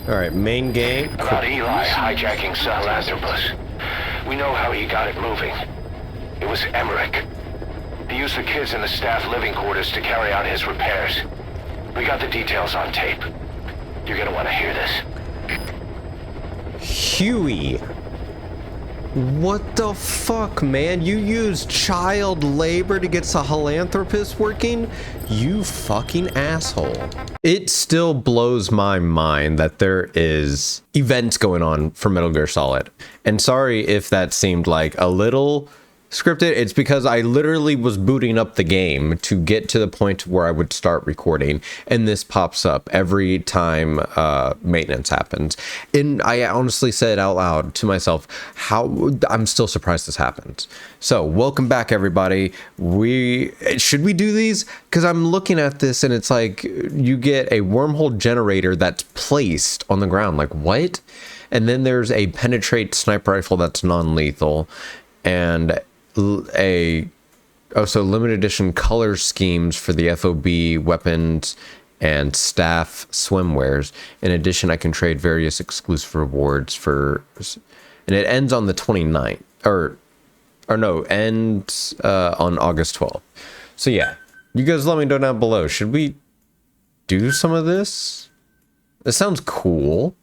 All right, main game. About Eli hijacking Sahelanthropus. We know how he got it moving. It was Emmerich. He used the kids in the staff living quarters to carry out his repairs. We got the details on tape. You're gonna want to hear this. Huey. What the fuck, man? You used child labor to get Sahelanthropus working? You fucking asshole. It still blows my mind that there is events going on for Metal Gear Solid. And sorry if that seemed like a little scripted. It's because I literally was booting up the game to get to the point where I would start recording, and this pops up every time maintenance happens. And I honestly said out loud to myself, I'm still surprised this happened. So welcome back, everybody. Should we do these? Because I'm looking at this and it's like you get a wormhole generator that's placed on the ground. Like, what? And then there's a penetrate sniper rifle that's non-lethal, and also limited edition color schemes for the FOB weapons and staff swimwears. In addition, I can trade various exclusive rewards for, and it ends on the 29th, ends on August 12th. So yeah, you guys let me know down below. Should we do some of this? This sounds cool.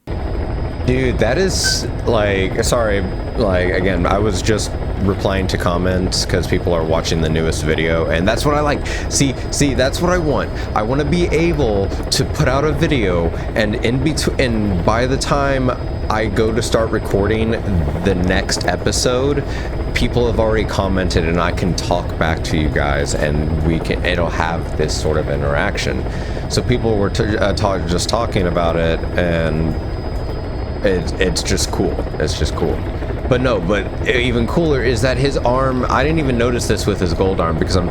Dude, that is like, sorry, like, again, I was just replying to comments because people are watching the newest video, and that's what I like. See, that's what I want. I want to be able to put out a video, and in between, and by the time I go to start recording the next episode, people have already commented and I can talk back to you guys, and it'll have this sort of interaction. So people were just talking about it, and it's just cool. It's just cool. But no, but even cooler is that his arm, I didn't even notice this with his gold arm because I'm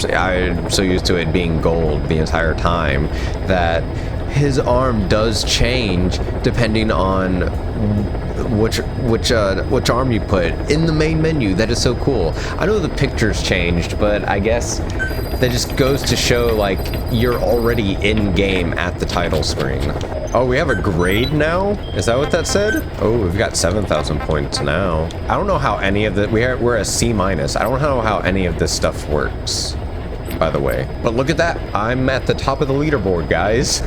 so used to it being gold the entire time, that his arm does change depending on which arm you put in the main menu. That is so cool. I know the pictures changed, but I guess that just goes to show like you're already in game at the title screen. Oh, we have a grade now? Is that what that said? Oh, we've got 7,000 points now. I don't know how any of the, we're a C-. I don't know how any of this stuff works, by the way. But look at that. I'm at the top of the leaderboard, guys.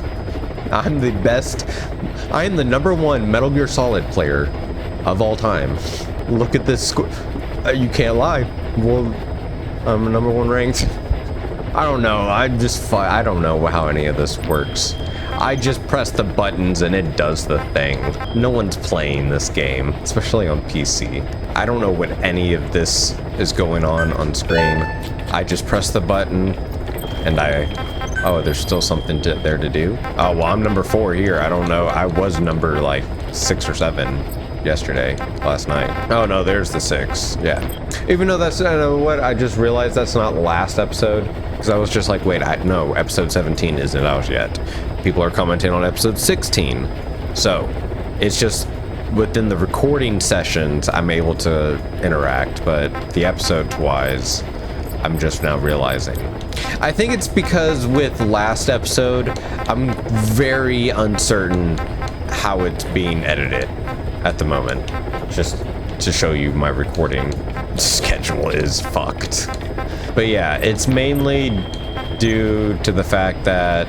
I'm the best. I am the #1 Metal Gear Solid player of all time. Look at this score. You can't lie. Well, I'm #1 ranked. I don't know. I don't know how any of this works. I just press the buttons and it does the thing. No one's playing this game, especially on PC. I don't know what any of this is going on screen. I just press the button and oh, there's still something there to do. Oh, well, I'm #4 here. I don't know. I was number like 6 or 7 last night. Oh no, there's the 6. Yeah. Even though that's, I don't know what, I just realized that's not last episode. Because I was just like, wait, no, episode 17 isn't out yet. People are commenting on episode 16. So it's just within the recording sessions, I'm able to interact, but the episode-wise, I'm just now realizing. I think it's because with last episode, I'm very uncertain how it's being edited at the moment. Just to show you, my recording schedule is fucked. But yeah, it's mainly due to the fact that,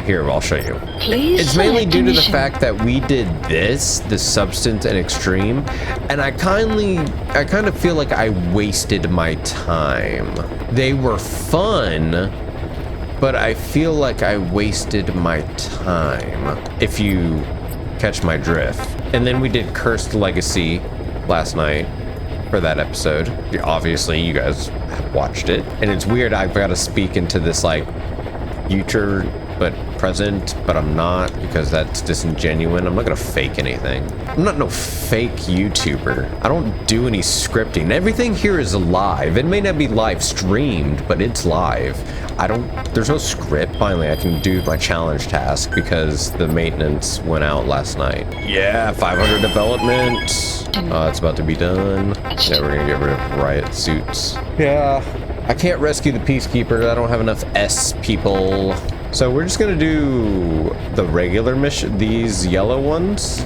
here, I'll show you. It's mainly due to the fact that we did this Substance and Extreme, and I kind of feel like I wasted my time. They were fun, but I feel like I wasted my time, if you catch my drift. And then we did Cursed Legacy last night for that episode. Obviously, you guys have watched it. And it's weird, I've got to speak into this like future but present, but I'm not, because that's disingenuous. I'm not gonna fake anything. I'm not no fake YouTuber. I don't do any scripting. Everything here is live. It may not be live streamed, but it's live. There's no script. Finally, I can do my challenge task because the maintenance went out last night. Yeah, 500 development. It's about to be done. Yeah, we're gonna get rid of riot suits. Yeah, I can't rescue the Peacekeepers. I don't have enough S people. So we're just gonna do the regular mission, these yellow ones,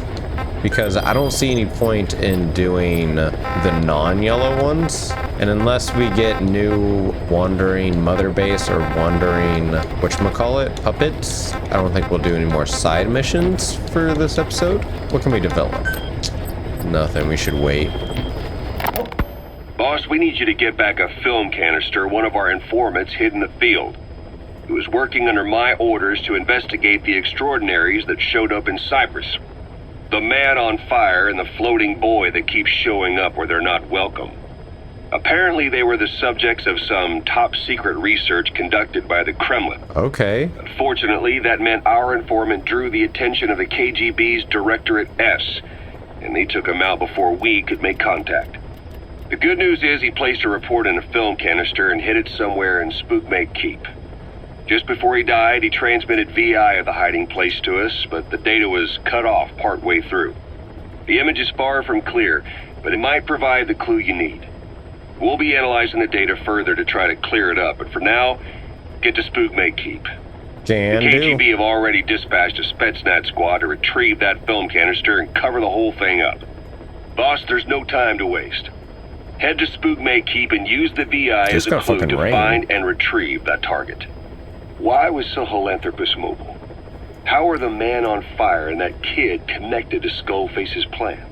because I don't see any point in doing the non-yellow ones. And unless we get new wandering mother base or wandering, whatchamacallit, puppets, I don't think we'll do any more side missions for this episode. What can we develop? Nothing, we should wait. Boss, we need you to get back a film canister one of our informants hid in the field. He was working under my orders to investigate the extraordinaries that showed up in Cyprus. The man on fire and the floating boy that keeps showing up where they're not welcome. Apparently they were the subjects of some top-secret research conducted by the Kremlin. Okay. Unfortunately, that meant our informant drew the attention of the KGB's Directorate S, and they took him out before we could make contact. The good news is he placed a report in a film canister and hid it somewhere in Spookmate Keep. Just before he died, he transmitted VI of the hiding place to us, but the data was cut off partway through. The image is far from clear, but it might provide the clue you need. We'll be analyzing the data further to try to clear it up, but for now, get to Spookmate Keep. The KGB have already dispatched a Spetsnaz squad to retrieve that film canister and cover the whole thing up. Boss, there's no time to waste. Head to Spookmate Keep and use the VI as a clue to find and retrieve that target. Why was Sahelanthropus mobile? How are the man on fire and that kid connected to Skullface's plan?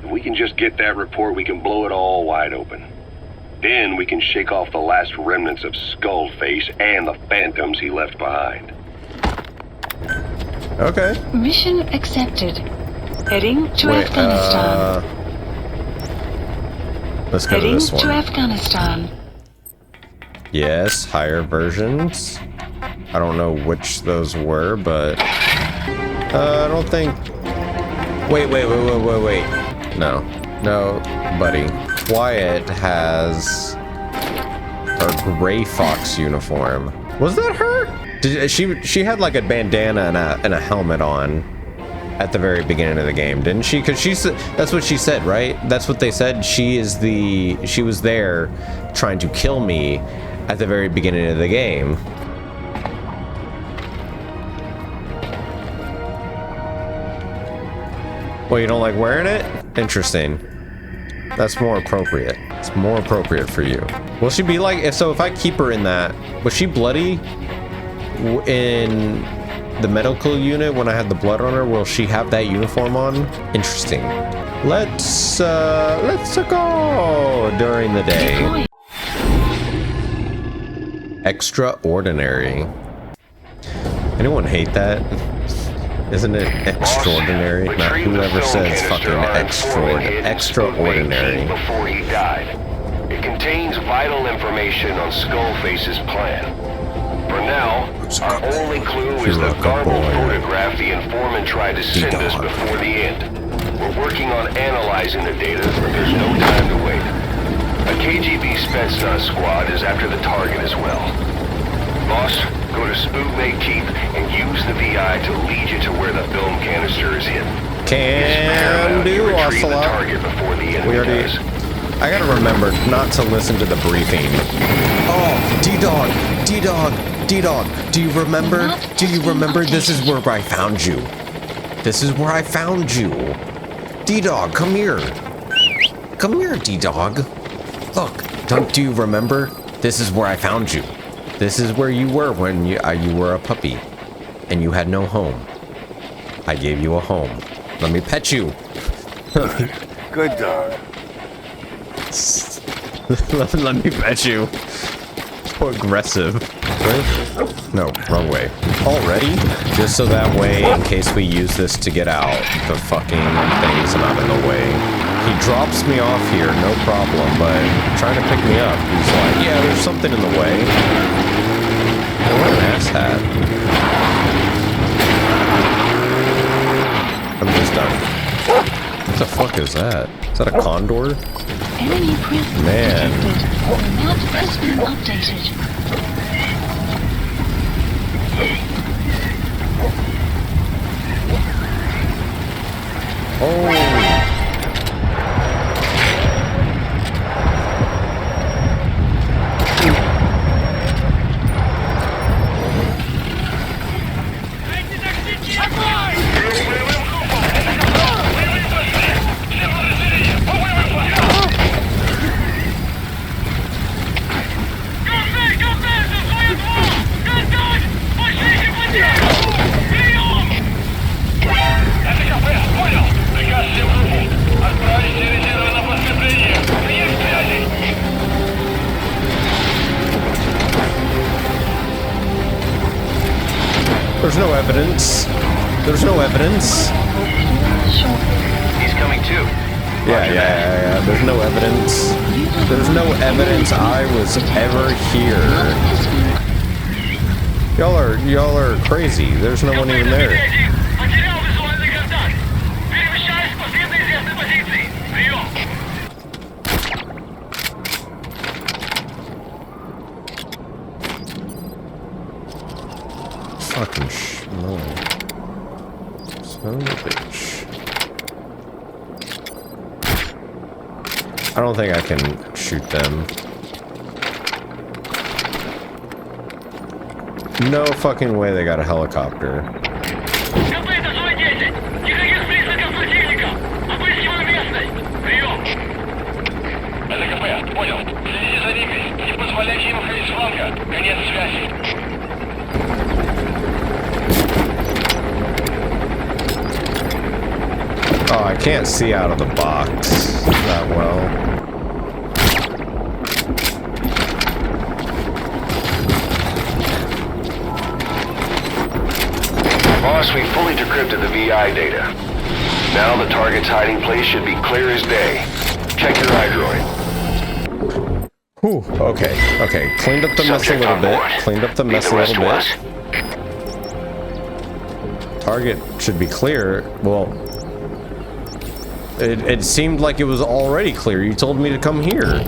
If we can just get that report, we can blow it all wide open. Then we can shake off the last remnants of Skullface and the phantoms he left behind. Okay. Mission accepted. Heading to Afghanistan. Let's go to this one. Heading to Afghanistan. Yes, higher versions. I don't know which those were, but I don't think. Wait. No, buddy. Wyatt has her Gray Fox uniform. Was that her? She had like a bandana and a helmet on at the very beginning of the game, didn't she? Because that's what she said, right? That's what they said. She was there trying to kill me at the very beginning of the game. Well, you don't like wearing it? Interesting. That's more appropriate. It's more appropriate for you. Will she be like, if I keep her in that, was she bloody in the medical unit when I had the blood on her? Will she have that uniform on? Interesting. Let's go during the day. Extraordinary. Anyone hate that? Isn't it extraordinary? Not whoever says fucking extraordinary. Before he died. It contains vital information on Skullface's plan. For now, our only clue is the garbled photograph the informant tried to send us before the end. We're working on analyzing the data, but there's no time to wait. A KGB Spetsnaz squad is after the target as well. Boss, go to Spookmate Keep and use the VI to lead you to where the film canister is hidden. Can do, Ocelot. I gotta remember not to listen to the briefing. Oh, D-Dog. Do you remember? This is where I found you. D-Dog, come here. D-Dog. Look, do you remember? This is where I found you. This is where you were when you were a puppy, and you had no home. I gave you a home. Let me pet you. Good dog. let me pet you. So aggressive. Right? No, wrong way. Already? Just so that way, in case we use this to get out, the fucking thing's not in the way. He drops me off here, no problem, but trying to pick me up, he's like, yeah, there's something in the way. What an asshat. I'm just done. What the fuck is that? Is that a condor? Enemy presence Man. detected. The map has been updated. Oh. no evidence. There's no evidence. He's coming too. Yeah. There's no evidence. There's no evidence I was ever here. Y'all are crazy. There's no one even there. Fucking schmo. Son of a bitch. I don't think I can shoot them. No fucking way they got a helicopter. Oh, I can't see out of the box that well. Boss, we fully decrypted the VI data. Now the target's hiding place should be clear as day. Check your iDroid. Whew, okay. Cleaned up the mess a little bit. Target should be clear. Well, it seemed like it was already clear. You told me to come here.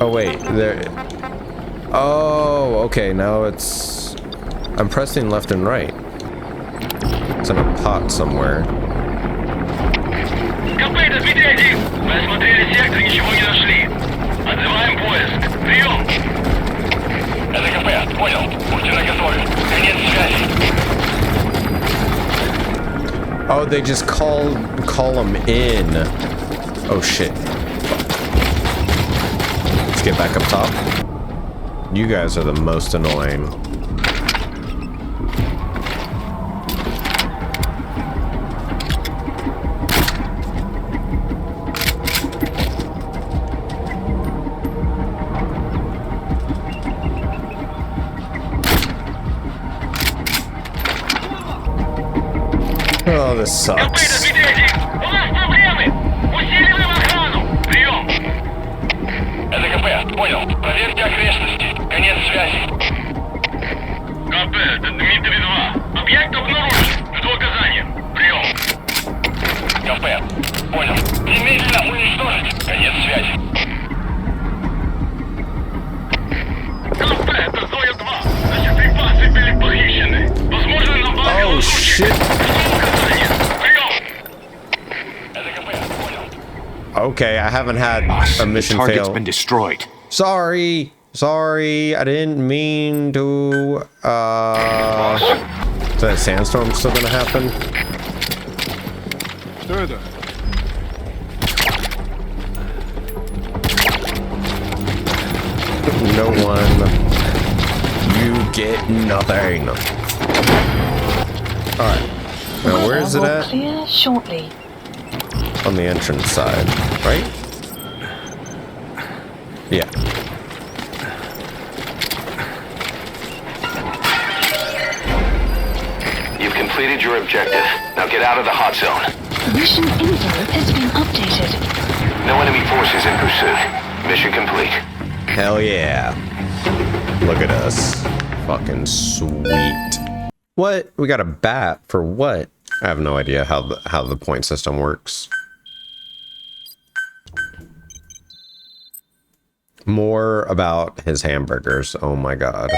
Oh, wait. There. Oh, okay. Now it's... I'm pressing left and right. It's in a pot somewhere. Oh, they just call them in. Oh shit. Let's get back up top. You guys are the most annoying. Oh, this sucks. Oh shit. Okay, I haven't had a mission fail. Target's been destroyed. Sorry, I didn't mean to. Is that sandstorm still gonna happen? Further. No one. You get nothing. Alright. Now where is it at? Clear shortly. On the entrance side, right? Yeah. You've completed your objective. Now get out of the hot zone. Mission info has been updated. No enemy forces in pursuit. Mission complete. Hell yeah. Look at us. Fucking sweet. What? We got a bat for what? I have no idea how the point system works. More about his hamburgers. Oh my god.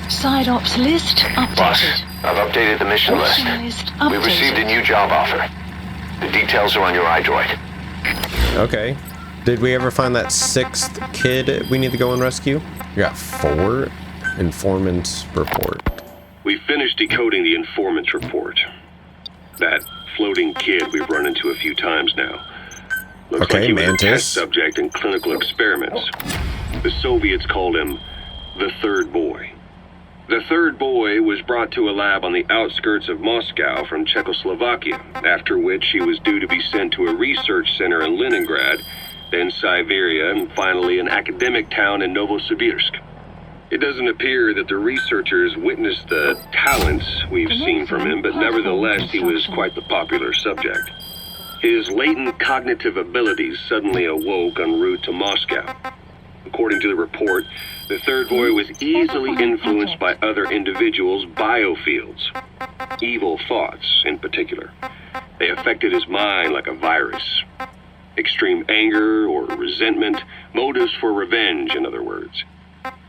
Side ops list Boss, updated. I've updated the mission list. Mission list We received a updated. new job offer. The details are on your iDroid. Okay. Did we ever find that 6th kid we need to go and rescue? We got 4 informants report. We finished decoding the informant's report. That floating kid we've run into a few times now. Looks Okay, like he was a Mantis. test subject in clinical experiments. The Soviets called him the Third Boy. The Third Boy was brought to a lab on the outskirts of Moscow from Czechoslovakia, after which he was due to be sent to a research center in Leningrad, then Siberia, and finally an academic town in Novosibirsk. It doesn't appear that the researchers witnessed the talents we've seen from him, but nevertheless, he was quite the popular subject. His latent cognitive abilities suddenly awoke en route to Moscow. According to the report, the third boy was easily influenced by other individuals' biofields. Evil thoughts, in particular. They affected his mind like a virus. Extreme anger or resentment, motives for revenge, in other words.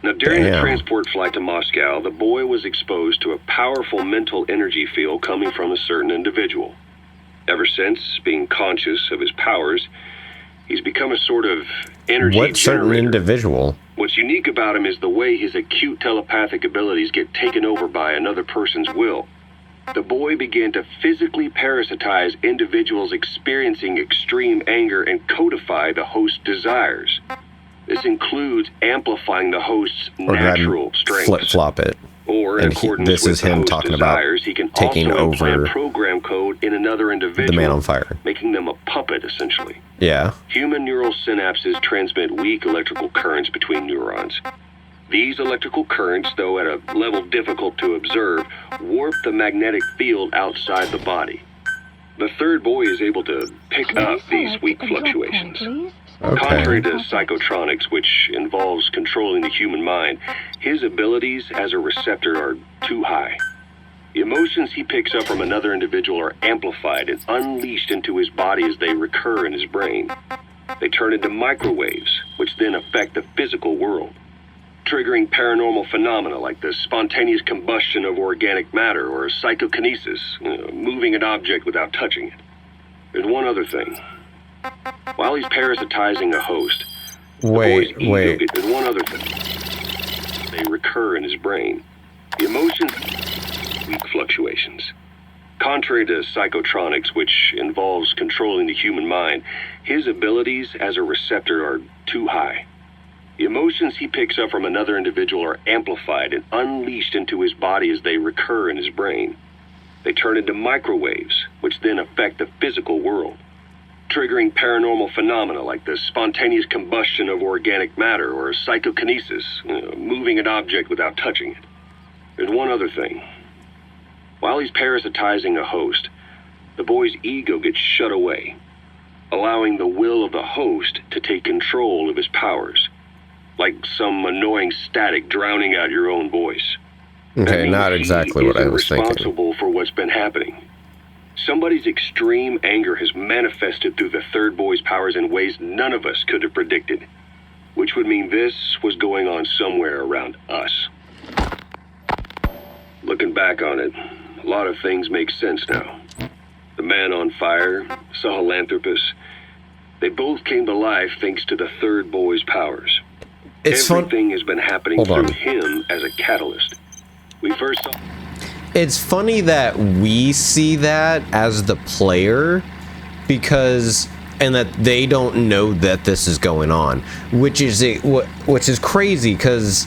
Now, during the transport flight to Moscow, the boy was exposed to a powerful mental energy field coming from a certain individual. Ever since, being conscious of his powers, he's become a sort of energy What certain generator. individual? What's unique about him is the way his acute telepathic abilities get taken over by another person's will. The boy began to physically parasitize individuals experiencing extreme anger and codify the host's desires. This includes amplifying the host's natural strengths. Flip-flop it. Or, in And accordance this with is the him host's talking about desires, he can taking also implant over program code in another individual, the man on fire. making them a puppet, essentially. Yeah. Human neural synapses transmit weak electrical currents between neurons. These electrical currents, though at a level difficult to observe, warp the magnetic field outside the body. The third boy is able to pick up these weak fluctuations. Contrary to psychotronics, which involves controlling the human mind, his abilities as a receptor are too high. The emotions he picks up from another individual are amplified and unleashed into his body as they recur in his brain. They turn into microwaves, which then affect the physical world, triggering paranormal phenomena like the spontaneous combustion of organic matter or psychokinesis, moving an object without touching it. There's one other thing. While he's parasitizing a host, Wait. there's one other thing. They recur in his brain. The emotions, weak fluctuations. Contrary to psychotronics, which involves controlling the human mind, his abilities as a receptor are too high. The emotions he picks up from another individual are amplified and unleashed into his body as they recur in his brain. They turn into microwaves, which then affect the physical world, triggering paranormal phenomena like the spontaneous combustion of organic matter or psychokinesis, moving an object without touching it. There's one other thing. While he's parasitizing a host, the boy's ego gets shut away, allowing the will of the host to take control of his powers, like some annoying static drowning out your own voice. Okay, not exactly what I was thinking. Responsible for what's been happening. Somebody's extreme anger has manifested through the third boy's powers in ways none of us could have predicted, which would mean this was going on somewhere around us. Looking back on it, a lot of things make sense now. The man on fire, Sahelanthropus, they both came to life thanks to the third boy's powers. Everything has been happening through him as a catalyst. We first saw... It's funny that we see that as the player and that they don't know that this is going on, which is crazy because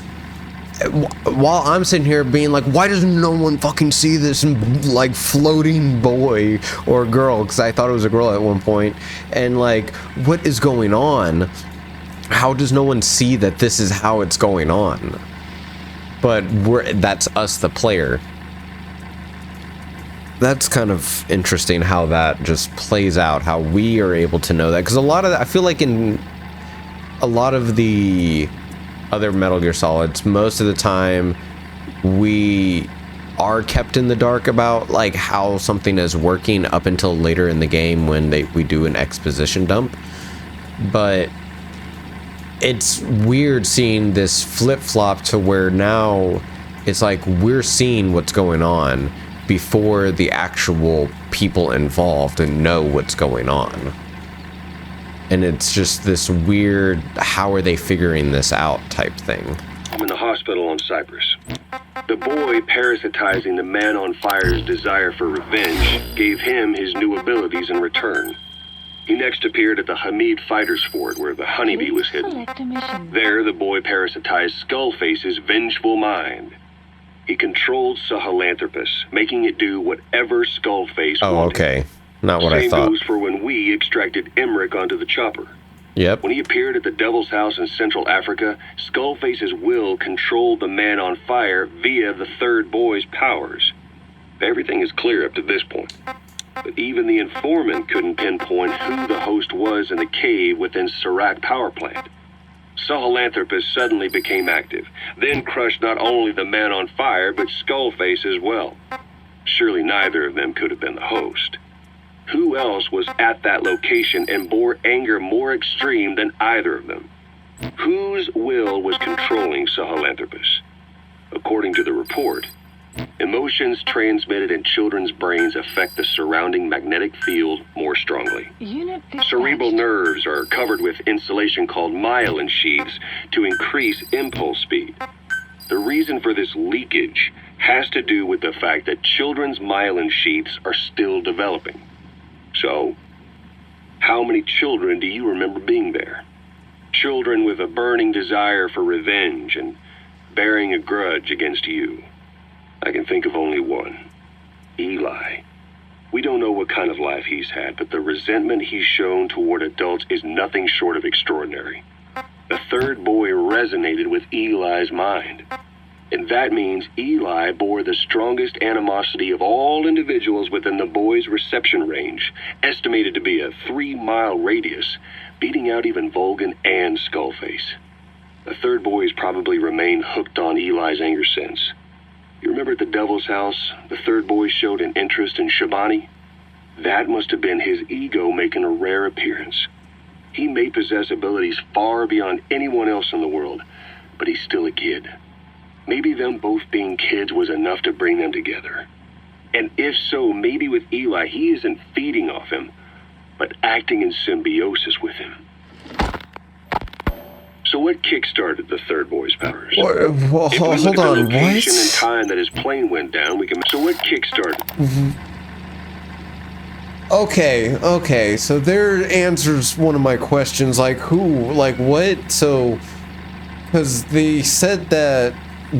while I'm sitting here being like, why does no one fucking see this like floating boy or girl? Because I thought it was a girl at one point, and like, what is going on? How does no one see that this is how it's going on? But that's us, the player. That's kind of interesting how that just plays out, how we are able to know that. Because a lot of that, I feel like in a lot of the other Metal Gear Solids, most of the time we are kept in the dark about like how something is working up until later in the game when we do an exposition dump. But it's weird seeing this flip-flop to where now it's like we're seeing what's going on before the actual people involved and know what's going on. And it's just this weird, how are they figuring this out type thing. I'm in the hospital on Cyprus. The boy parasitizing the man on fire's desire for revenge gave him his new abilities in return. He next appeared at the Hamid Fighter's Fort where the honeybee was hidden. There, the boy parasitized Skullface's vengeful mind. He controlled Sahelanthropus, making it do whatever Skullface wanted. Oh, okay. Not what I thought. Same goes for when we extracted Emmerich onto the chopper. Yep. When he appeared at the Devil's House in Central Africa, Skullface's will controlled the man on fire via the third boy's powers. Everything is clear up to this point. But even the informant couldn't pinpoint who the host was in the cave within Serac power plant. Sahelanthropus suddenly became active, then crushed not only the man on fire, but Skullface as well. Surely neither of them could have been the host. Who else was at that location and bore anger more extreme than either of them? Whose will was controlling Sahelanthropus? According to the report, emotions transmitted in children's brains affect the surrounding magnetic field more strongly. Unit dispatched. Cerebral nerves are covered with insulation called myelin sheaths to increase impulse speed. The reason for this leakage has to do with the fact that children's myelin sheaths are still developing. So, how many children do you remember being there? Children with a burning desire for revenge and bearing a grudge against you. I can think of only one. Eli. We don't know what kind of life he's had, but the resentment he's shown toward adults is nothing short of extraordinary. The third boy resonated with Eli's mind. And that means Eli bore the strongest animosity of all individuals within the boy's reception range, estimated to be a 3-mile radius, beating out even Volgan and Skullface. The third boy has probably remained hooked on Eli's anger since. You remember at the Devil's House, the third boy showed an interest in Shabani? That must have been his ego making a rare appearance. He may possess abilities far beyond anyone else in the world, but he's still a kid. Maybe them both being kids was enough to bring them together. And if so, maybe with Eli, he isn't feeding off him, but acting in symbiosis with him. So what kickstarted the third boy's powers? Well, If we look hold at the on, location and what? time that his plane went down, we can... So what kickstarted... Okay, so there answers one of my questions, like who, like what, so, because they said that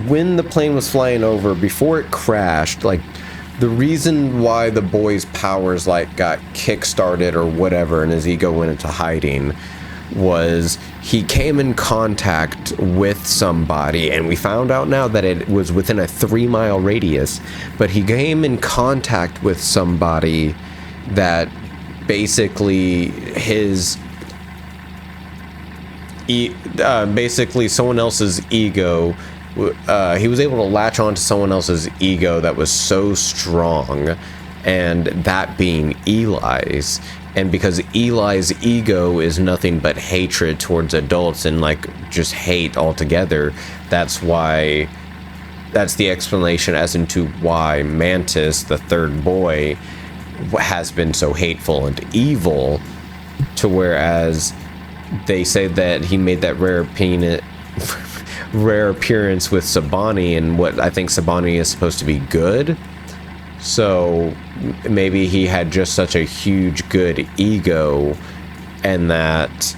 when the plane was flying over, before it crashed, like, the reason why the boy's powers, like, got kick-started or whatever, and his ego went into hiding, was he came in contact with somebody, and we found out now that it was within a 3-mile radius, but he came in contact with somebody that basically basically someone else's ego, he was able to latch on to someone else's ego that was so strong, and that being Eli's. And because Eli's ego is nothing but hatred towards adults and like just hate altogether, that's the explanation as into why Mantis, the third boy, has been so hateful and evil, to whereas they say that he made that rare appearance with Sabani, and what I think Sabani is supposed to be good. So maybe he had just such a huge good ego, and that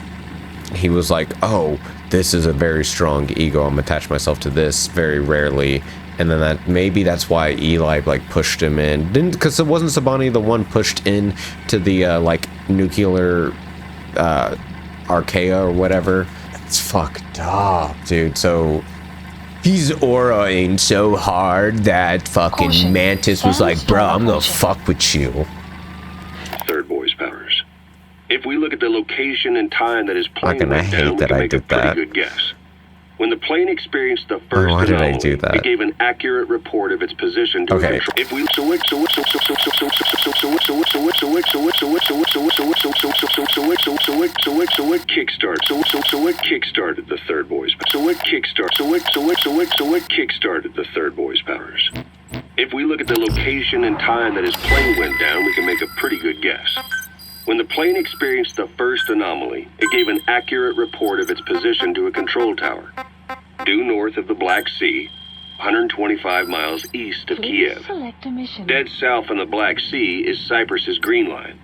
he was like, oh, this is a very strong ego, I'm gonna attach myself to this very rarely. And then that's why Eli like pushed him in. Because it wasn't Sabani the one pushed in to the like nuclear archaea or whatever. It's fucked up, dude. So he's auraing so hard that fucking Caution. Mantis was like, bro, I'm gonna fuck with you. Third boy's powers. If we look at the location and time that his plane Fucking, I went down, hate we that can I make a did pretty that. good guess. When the plane experienced the first why did I anomaly, do that? it gave an accurate report of its position to Okay. control. If we what kickstarted the third boy's powers? If we look at the location and time that his plane went down, we can make a pretty good guess. When the plane experienced the first anomaly, it gave an accurate report of its position to a control tower, due north of the Black Sea, 125 miles east of Please Kiev. select a mission. Dead south on the Black Sea is Cyprus's Green Line.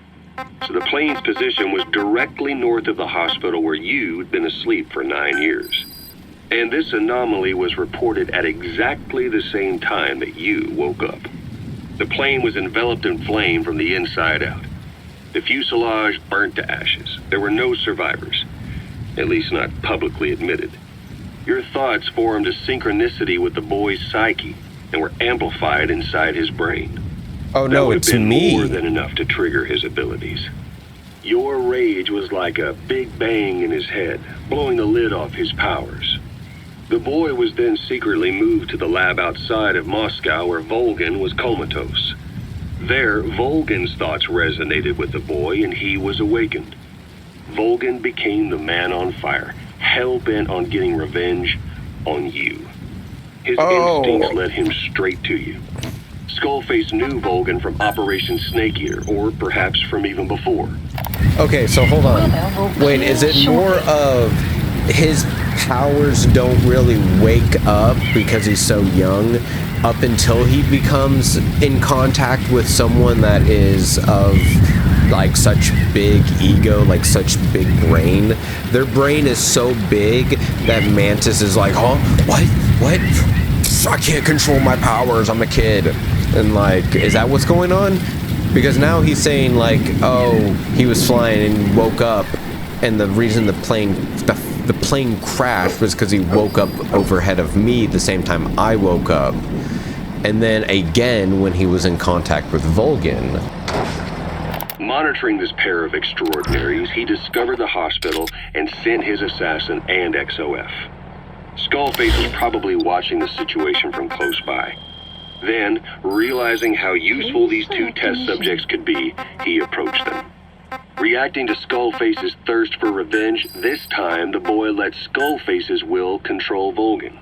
So the plane's position was directly north of the hospital where you'd been asleep for 9 years. And this anomaly was reported at exactly the same time that you woke up. The plane was enveloped in flame from the inside out. The fuselage burnt to ashes. There were no survivors. at least not publicly admitted. Your thoughts formed a synchronicity with the boy's psyche and were amplified inside his brain. Oh That no, would it's have been me. more than enough to trigger his abilities. Your rage was like a big bang in his head, blowing the lid off his powers. The boy was then secretly moved to the lab outside of Moscow where Volgin was comatose. There, Volgin's thoughts resonated with the boy and he was awakened. Volgin became the man on fire, hell-bent on getting revenge on you. His instincts led him straight to you. Skullface knew Volgin from Operation Snake Eater, or perhaps from even before. Okay, so hold on. Wait, is it more of his powers don't really wake up because he's so young up until he becomes in contact with someone that is of like such big ego, like such big brain? Their brain is so big that Mantis is like, oh, what? I can't control my powers, I'm a kid. And like, is that what's going on? Because now he's saying like, oh, he was flying and woke up, and the reason the plane crashed was because he woke up overhead of me the same time I woke up. And then again when he was in contact with Volgin. Monitoring this pair of extraordinaries, he discovered the hospital and sent his assassin and XOF. Skullface was probably watching the situation from close by. Then, realizing how useful these two test subjects could be, he approached them. Reacting to Skullface's thirst for revenge, this time the boy let Skullface's will control Volgin.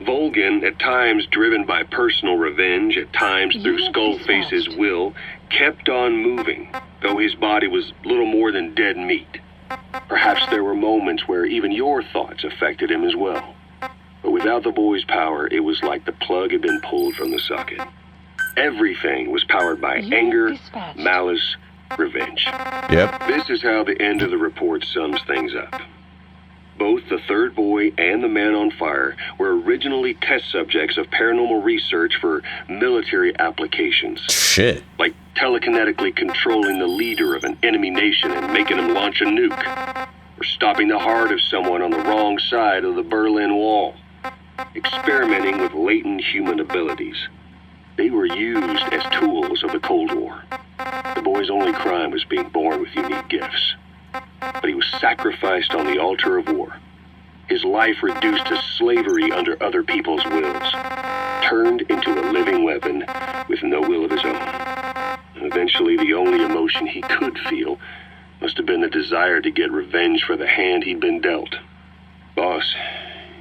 Volgin, at times driven by personal revenge, at times through Skullface's will, kept on moving, though his body was little more than dead meat. Perhaps there were moments where even your thoughts affected him as well. But without the boy's power, it was like the plug had been pulled from the socket. Everything was powered by anger, malice, revenge. Yep. This is how the end of the report sums things up. Both the third boy and the man on fire were originally test subjects of paranormal research for military applications. Shit. Like telekinetically controlling the leader of an enemy nation and making him launch a nuke. Or stopping the heart of someone on the wrong side of the Berlin Wall. Experimenting with latent human abilities. They were used as tools of the Cold War. The boy's only crime was being born with unique gifts. But he was sacrificed on the altar of war. His life reduced to slavery under other people's wills. Turned into a living weapon with no will of his own. And eventually the only emotion he could feel must have been the desire to get revenge for the hand he'd been dealt. Boss,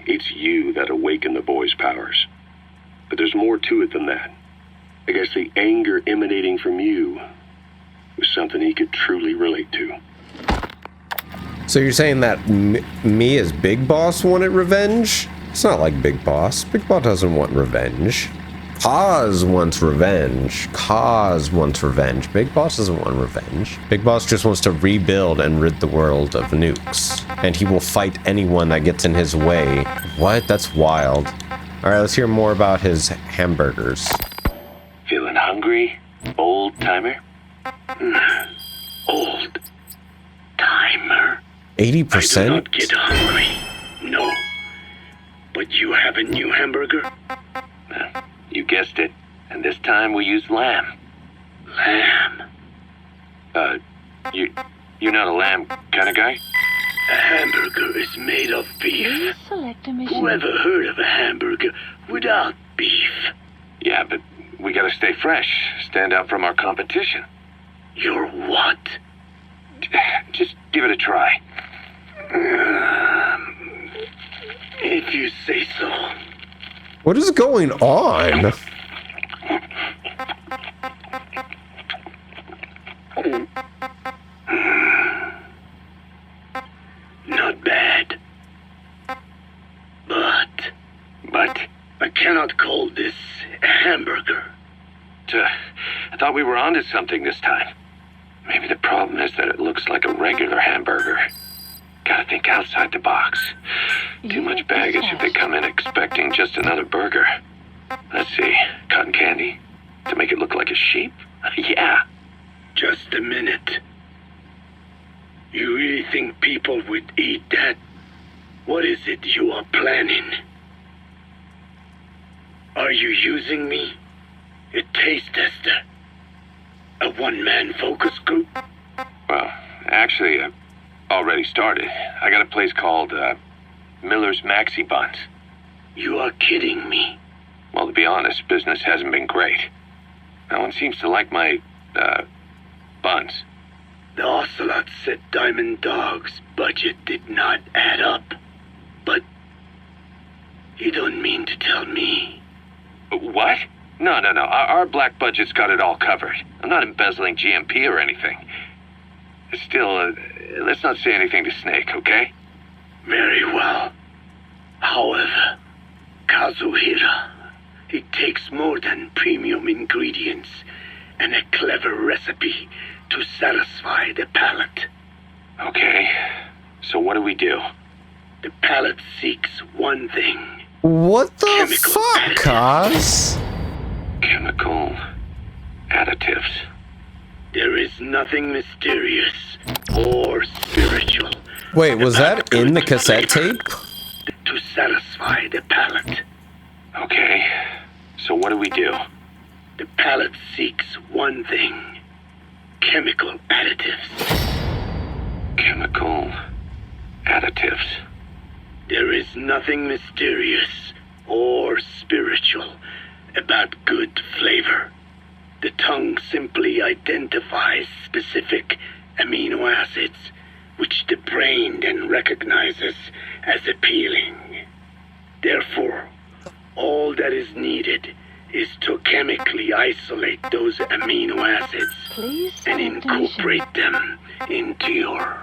it's you that awakened the boy's powers. But there's more to it than that. I guess the anger emanating from you was something he could truly relate to. So you're saying that me as Big Boss wanted revenge? It's not like Big Boss. Big Boss doesn't want revenge. Kaz wants revenge. Kaz wants revenge. Big Boss doesn't want revenge. Big Boss just wants to rebuild and rid the world of nukes. And he will fight anyone that gets in his way. What? That's wild. Alright, let's hear more about his hamburgers. Feeling hungry, old timer? Old timer? 80%? I do not get hungry. No. But you have a new hamburger? You guessed it. And this time we used lamb. Lamb? You're not a lamb kind of guy? A hamburger is made of beef. Select a mission. Whoever heard of a hamburger without beef? Yeah, but we gotta stay fresh. Stand out from our competition. You're what? Just give it a try. If you say so. What is going on? Not bad. But I cannot call this a hamburger. I thought we were onto something this time. Maybe the problem is that it looks like a regular hamburger. Gotta think outside the box. Too much baggage if they come in expecting just another burger. Let's see, cotton candy? To make it look like a sheep? Yeah. Just a minute. You really think people would eat that? What is it you are planning? Are you using me? A taste tester? A one-man focus group? Well, actually, I've already started. I got a place called, Miller's Maxi Buns. You are kidding me. Well, to be honest, business hasn't been great. No one seems to like my, buns. The Ocelot said Diamond Dog's budget did not add up. But you don't mean to tell me. What? No. Our black budget's got it all covered. I'm not embezzling GMP or anything. Still, let's not say anything to Snake, okay? Very well. However, Kazuhira, it takes more than premium ingredients and a clever recipe to satisfy the palate. Okay, so what do we do? The palate seeks one thing. What the Chemical fuck, Kaz? Chemical additives. There is nothing mysterious or spiritual. Wait, was that in the cassette flavor tape? to satisfy the palate. Okay, so what do we do? The palate seeks one thing. Chemical additives. Chemical additives. There is nothing mysterious or spiritual about good flavor. The tongue simply identifies specific amino acids, which the brain then recognizes as appealing. Therefore, all that is needed is to chemically isolate those amino acids Please and incorporate them into your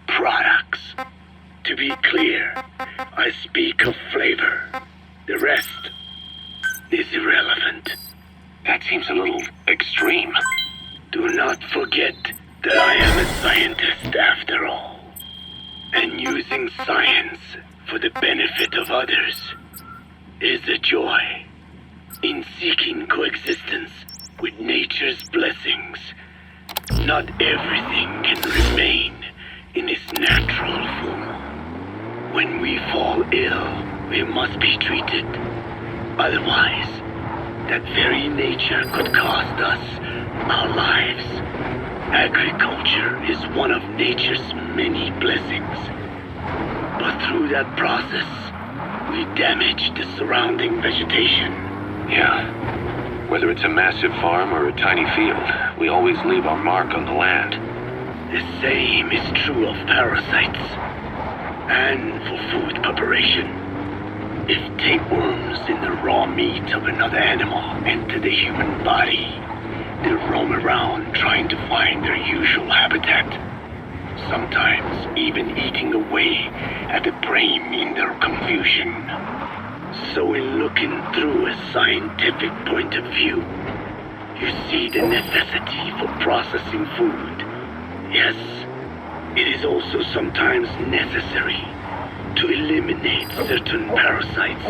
products. To be clear, I speak of flavor. The rest is irrelevant. That seems a little extreme. Do not forget that I am a scientist after all. And using science for the benefit of others is a joy. In seeking coexistence with nature's blessings, not everything can remain in its natural form. When we fall ill, we must be treated. Otherwise, that very nature could cost us our lives. Agriculture is one of nature's many blessings. But through that process, we damage the surrounding vegetation. Yeah. Whether it's a massive farm or a tiny field, we always leave our mark on the land. The same is true of parasites. And for food preparation. If tapeworms in the raw meat of another animal enter the human body, they roam around trying to find their usual habitat. Sometimes even eating away at the brain in their confusion. So in looking through a scientific point of view, you see the necessity for processing food. Yes, it is also sometimes necessary to eliminate certain parasites,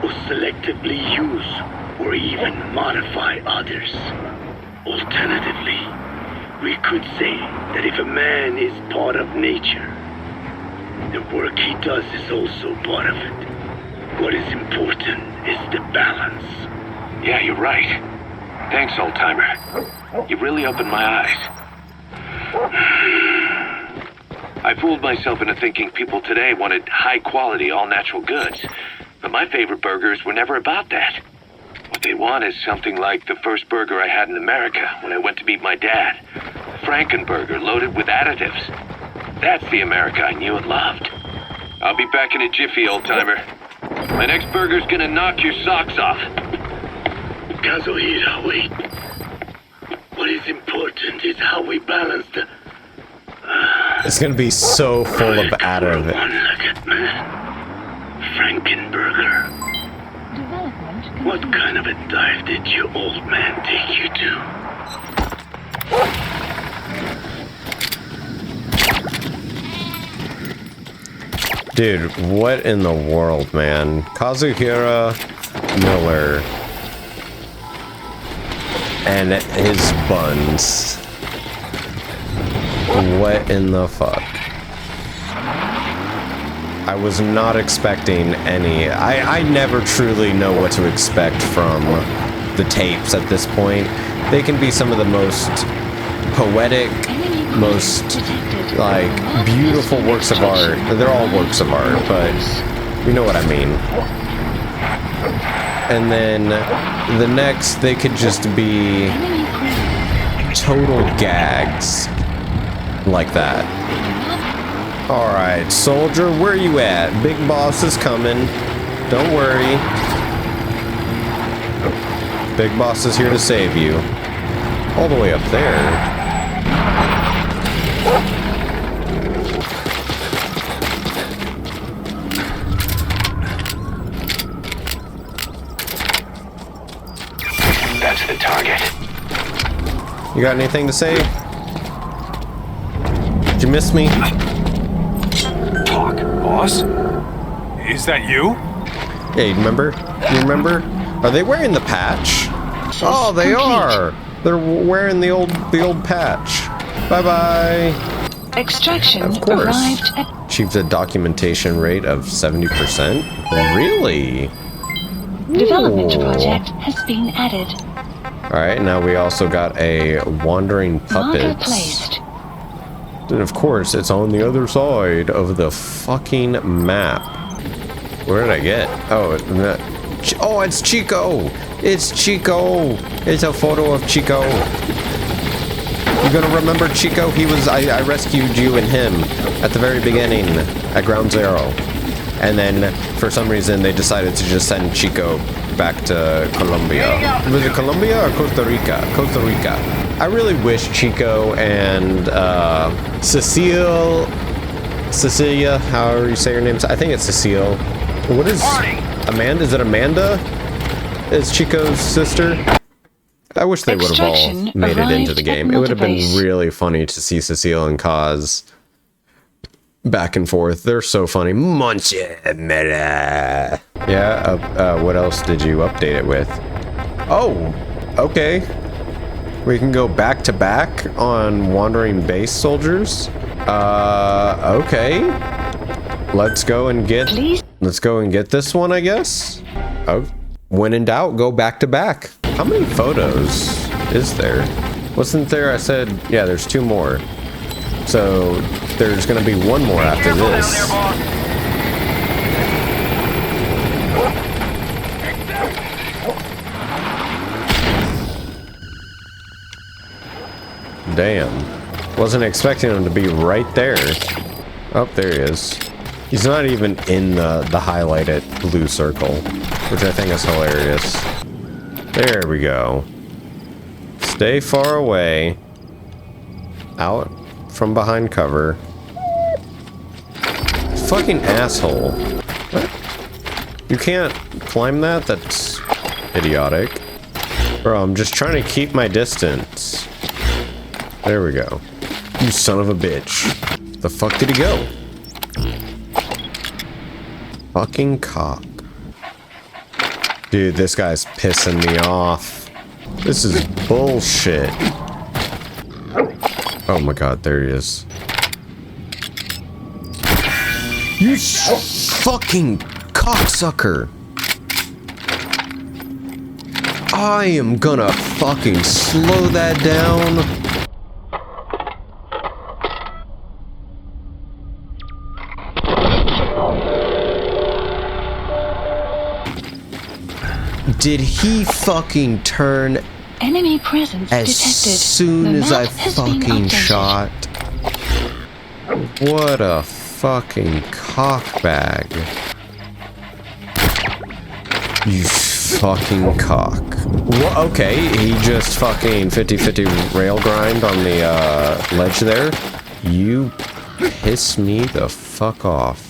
or selectively use or even modify others. Alternatively, we could say that if a man is part of nature, the work he does is also part of it. What is important is the balance. Yeah, you're right. Thanks, old-timer. You really opened my eyes. I fooled myself into thinking people today wanted high-quality, all-natural goods. But my favorite burgers were never about that. What they want is something like the first burger I had in America when I went to meet my dad. Frankenburger loaded with additives. That's the America I knew and loved. I'll be back in a jiffy, old-timer. My next burger's gonna knock your socks off. Kazuhira, wait. What is important is how we balance the... It's gonna be so full of additive. One-legged man. Frankenburger. Development What kind of a dive did your old man take you to? Dude, what in the world, man? Kazuhira Miller and his buns. What in the fuck? I was not expecting any. I never truly know what to expect from the tapes at this point. They can be some of the most poetic, most like beautiful works of art. They're all works of art, but you know what I mean. And then the next, they could just be total gags like that. All right, soldier, where you at? Big boss is coming. Don't worry. Big boss is here to save you. All the way up there. That's the target. You got anything to say? Did you miss me? Talk, boss? Is that you? Yeah, you remember? You remember? Are they wearing the patch? Oh, they are. They're wearing the old patch. Bye bye. Extraction Of course. arrived at Achieved a documentation rate of 70%. Really? development Ooh. project has been added. All right, now we also got a wandering Marker puppet. placed. And of course, it's on the other side of the fucking map. Where did I get? Oh, it's Chico. It's Chico. It's a photo of Chico. You gonna remember Chico? He was, I rescued you and him at the very beginning at Ground Zero. And then for some reason they decided to just send Chico back to Colombia. Was it Colombia or Costa Rica? Costa Rica. I really wish Chico and Cecilia, however you say her name. I think it's Cecile. What is Amanda? Is it Amanda? Is Chico's sister? I wish they would have all Extraction made it into the arrived game. at It would have been Motorbase. really funny to see Cecile and Kaz back and forth. They're so funny. Yeah, what else did you update it with? Oh, okay. We can go back to back on wandering base soldiers. Okay. Let's go and get this one, I guess. Oh, when in doubt, go back to back. How many photos is there? Wasn't there? I said, yeah, there's 2 more. So there's gonna be 1 more after this. Damn. Wasn't expecting him to be right there. Oh, there he is. He's not even in the highlighted blue circle, which I think is hilarious. There we go. Stay far away. Out from behind cover. Fucking asshole. What? You can't climb that? That's idiotic. Bro, I'm just trying to keep my distance. There we go. You son of a bitch. The fuck did he go? Fucking cock. Dude, this guy's pissing me off. This is bullshit. Oh my god, there he is. You fucking cocksucker. I am gonna fucking slow that down. Did he fucking turn Enemy presence as detected. soon The as I map has been fucking updated. shot? What a fucking cockbag. You fucking cock. Well, okay, he just fucking 50-50 rail grind on the ledge there. You piss me the fuck off.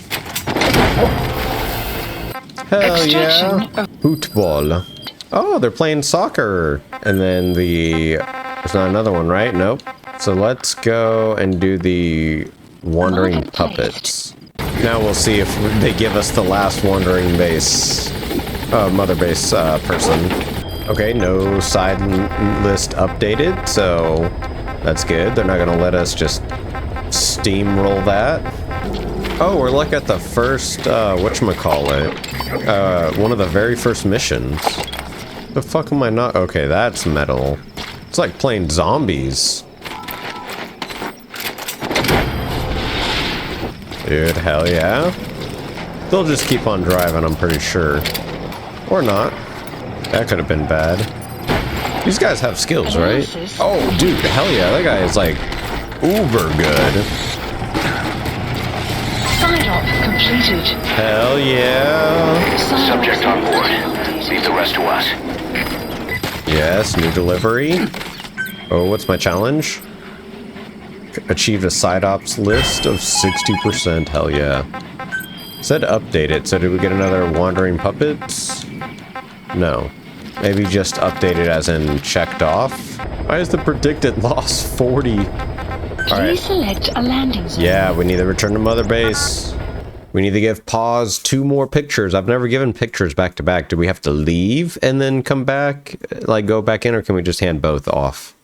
Hell yeah. Football. Oh, they're playing soccer. And then there's not another one, right? Nope. So let's go and do the wandering puppets. Now we'll see if they give us the last wandering base, mother base person. Okay, no side list updated, so that's good. They're not gonna let us just steamroll that. Oh, we're like at the first, whatchamacallit? One of the very first missions. The fuck am I not? Okay, that's metal. It's like playing zombies. Dude, hell yeah. They'll just keep on driving, I'm pretty sure. Or not. That could have been bad. These guys have skills, right? Oh, dude, hell yeah. That guy is like uber good. Side-op completed. Hell yeah. Subject on board. Leave the rest to us. Yes, new delivery. Oh, what's my challenge? Achieved a side ops list of 60%. Hell yeah. Said update it. So did we get another wandering puppets? No. Maybe just updated as in checked off. Why is the predicted loss 40? Please select a landing zone. Yeah, we need to return to Mother Base. We need to give pause 2 more pictures. I've never given pictures back to back. Do we have to leave and then come back? Like go back in, or can we just hand both off?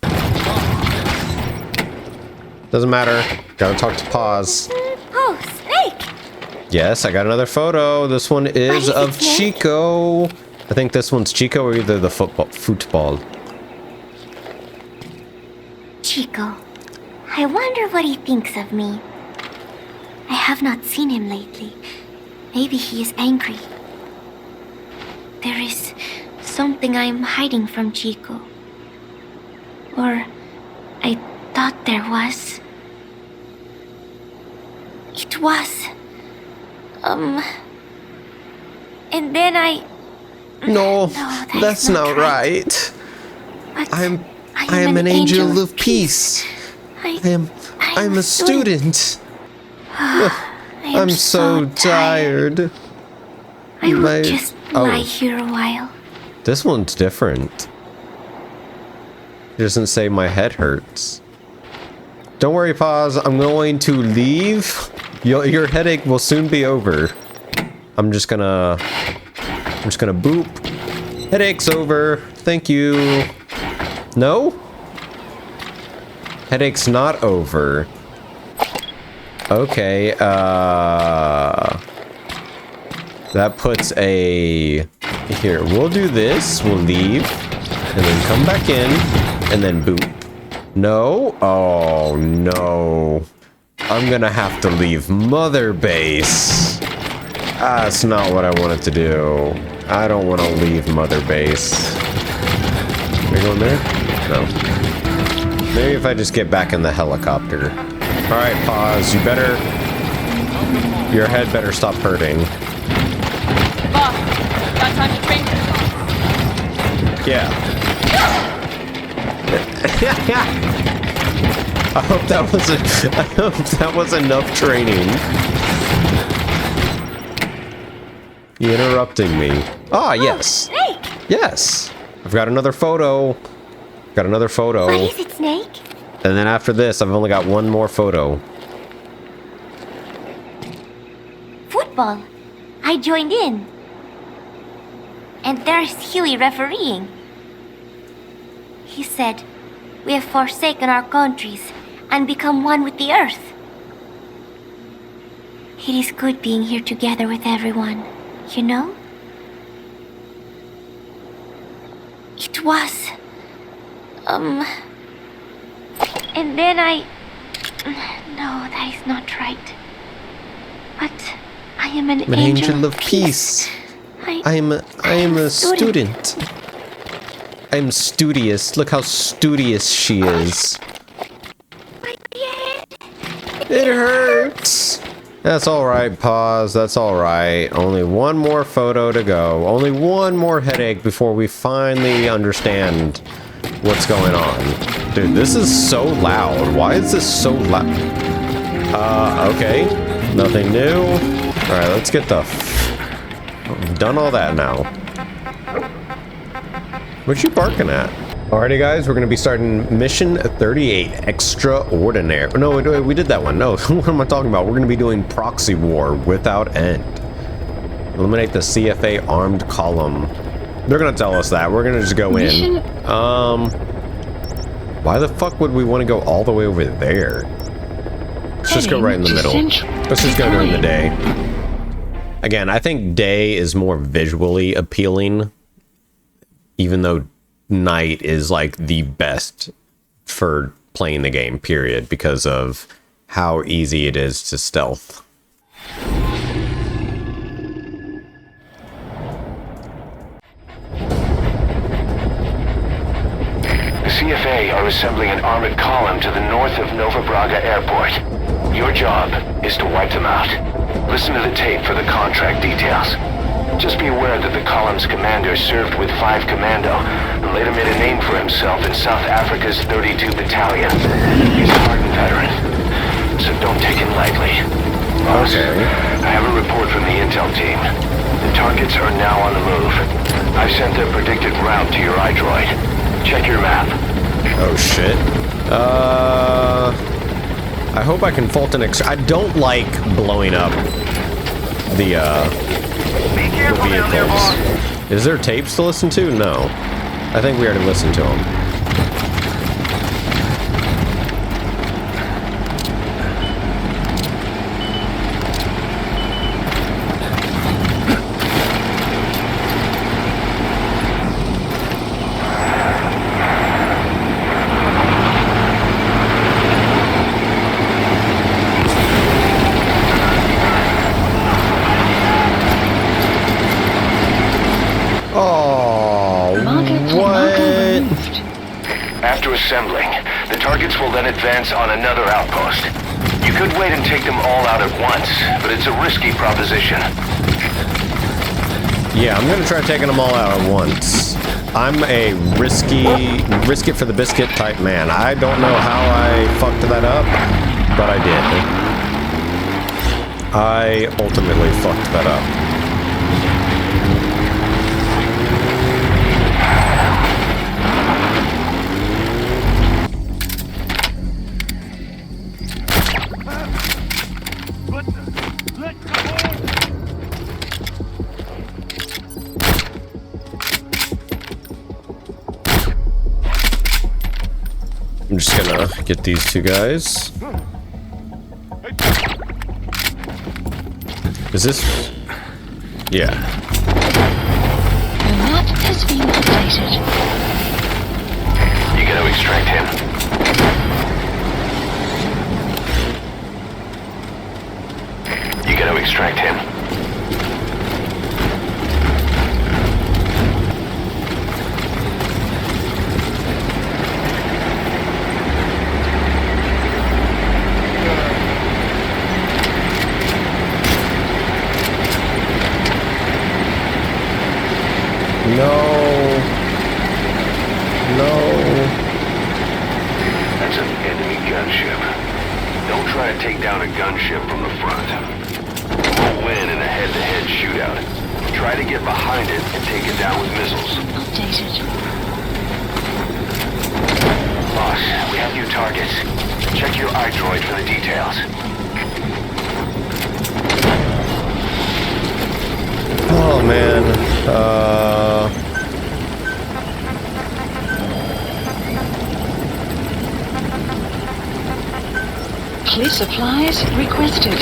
Doesn't matter. Gotta talk to pause. Oh, Snake! Yes, I got another photo. This one is of Chico. I think this one's Chico or either the football. Chico. I wonder what he thinks of me. I have not seen him lately. Maybe he is angry. There is something I am hiding from Chico. Or I thought there was. It was. And then I... No, No, that's not right. But I am an angel of peace. I'm a student. I'm so tired. I will just lie here a while. This one's different. It doesn't say my head hurts. Don't worry, pause. I'm going to leave. Your headache will soon be over. I'm just gonna boop. Headache's over. Thank you. No? Headache's not over. Okay, that puts a... Here, we'll do this. We'll leave. And then come back in. And then boop. No? Oh, no. I'm gonna have to leave Mother Base. That's not what I wanted to do. I don't want to leave Mother Base. Are we going there? No. Maybe if I just get back in the helicopter. Alright, pause. You better... Your head better stop hurting. Boss, got time to train? Yeah. I hope that was enough training. You're interrupting me. Ah, yes. Snake! Yes. I've got another photo. Got another photo. What is it, Snake? And then after this, I've only got one more photo. Football. I joined in. And there's Huey refereeing. He said, "We have forsaken our countries and become one with the earth." It is good being here together with everyone, you know? It was... And then I... No, that is not right. But I am an angel of peace. I am a student. I'm studious. Look how studious she is. My head. It hurts. That's alright, pause. That's alright. Only one more photo to go. Only one more headache before we finally understand what's going on. Dude, this is so loud. Why is this so loud? Okay. Nothing new. Alright, let's get the... I've done all that now. What you barking at? Alrighty, guys, we're going to be starting mission 38, Extraordinary. No, we did that one. No, what am I talking about? We're going to be doing Proxy War without end. Eliminate the CFA armed column. They're going to tell us that. We're going to just go in. Why the fuck would we want to go all the way over there? Let's just go right in the middle. Let's just go during the day. Again, I think day is more visually appealing, even though night is like the best for playing the game, period, because of how easy it is to stealth. The CFA are assembling an armored column to the north of Nova Braga Airport. Your job is to wipe them out. Listen to the tape for the contract details. Just be aware that the column's commander served with 5 Commando and later made a name for himself in South Africa's 32 Battalion. He's a hardened veteran, so don't take him lightly. Boss, I have a report from the intel team. The targets are now on the move. I've sent their predicted route to your iDroid. Check your map. Oh shit. I hope I can fault an I don't like blowing up the vehicles. Is there tapes to listen to? No. I think we already listened to them. After assembling, the targets will then advance on another outpost. You could wait and take them all out at once, but it's a risky proposition. Yeah, I'm gonna try taking them all out at once. I'm a risk it for the biscuit type man. I don't know how I fucked that up, but I did. I ultimately fucked that up. I'm just gonna get these 2 guys. Is this? Yeah. The map has been updated. You gotta extract him. You gotta extract him. That's an enemy gunship. Don't try to take down a gunship from the front. You won't win in a head-to-head shootout. Try to get behind it and take it down with missiles. Updated. Boss, we have new targets. Check your iDroid for the details. Oh man. Key supplies requested.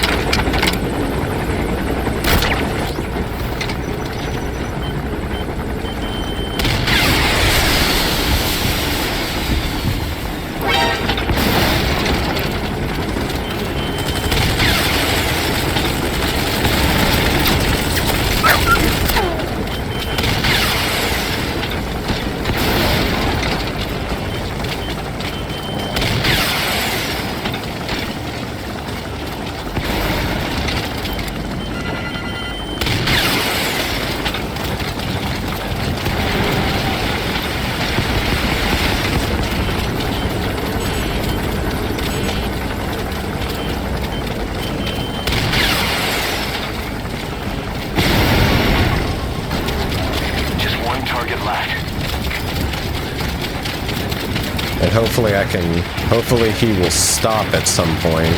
And hopefully he will stop at some point.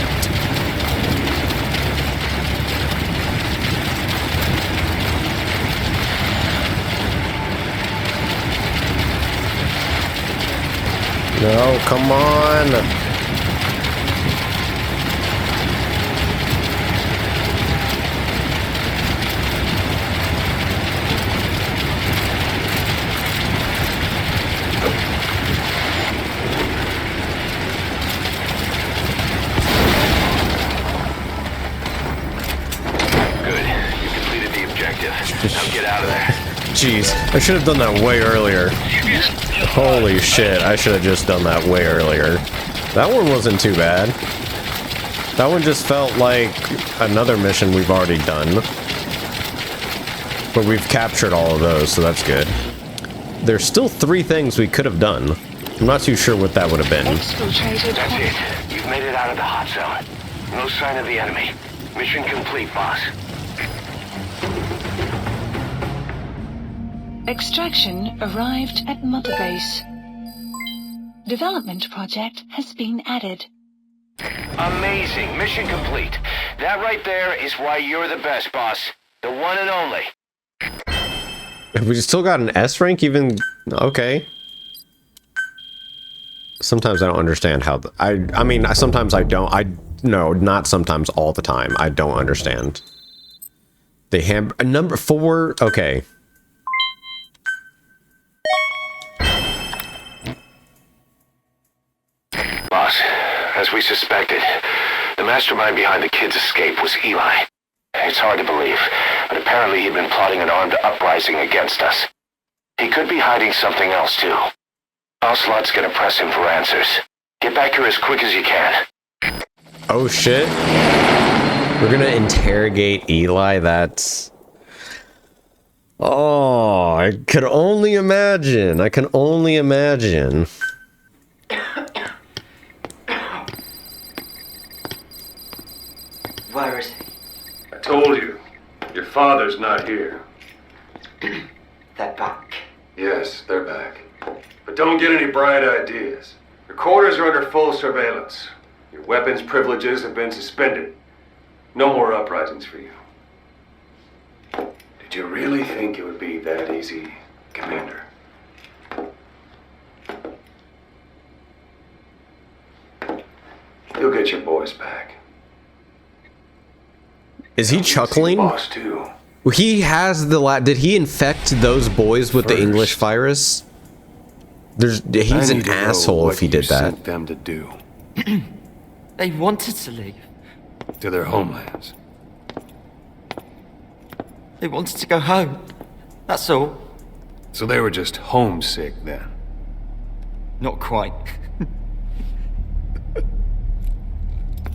No, come on. jeez. I should have done that way earlier. Holy shit, I should have just done that way earlier. That one wasn't too bad. That one just felt like another mission we've already done. But we've captured all of those, so that's good. There's still 3 things we could have done. I'm not too sure what that would have been. Exfiltrated. That's it. You've made it out of the hot zone. No sign of the enemy. Mission complete, boss. Extraction arrived at Mother Base. Development project has been added. Amazing. Mission complete. That right there is why you're the best, boss. The one and only. Have we still got an S rank even? Okay. Sometimes I don't understand how I mean, sometimes I don't. No, not sometimes, all the time. I don't understand. They have number 4. Okay. Boss, as we suspected, the mastermind behind the kid's escape was Eli. It's hard to believe, but apparently he'd been plotting an armed uprising against us. He could be hiding something else, too. Ocelot's gonna press him for answers. Get back here as quick as you can. Oh shit. We're gonna interrogate Eli, that's... Oh, I could only imagine. I can only imagine. Where is he? I told you. Your father's not here. They're back. Yes, they're back. But don't get any bright ideas. Your quarters are under full surveillance. Your weapons privileges have been suspended. No more uprisings for you. Did you really think it would be that easy, Commander? You'll get your boys back. Is he chuckling? Boss too. He has the did he infect those boys with the English virus? He's an asshole if he did that. Sent them to do They wanted to leave. to their homelands. They wanted to go home. That's all. So they were just homesick then. Not quite.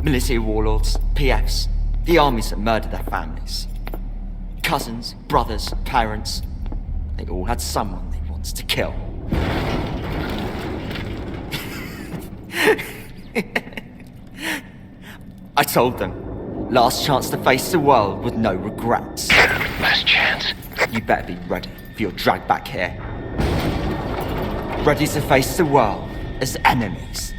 Military warlords, PFs, the armies that murdered their families. Cousins, brothers, parents. They all had someone they wanted to kill. I told them, last chance to face the world with no regrets. Last chance? You better be ready for your drag back here. Ready to face the world as enemies.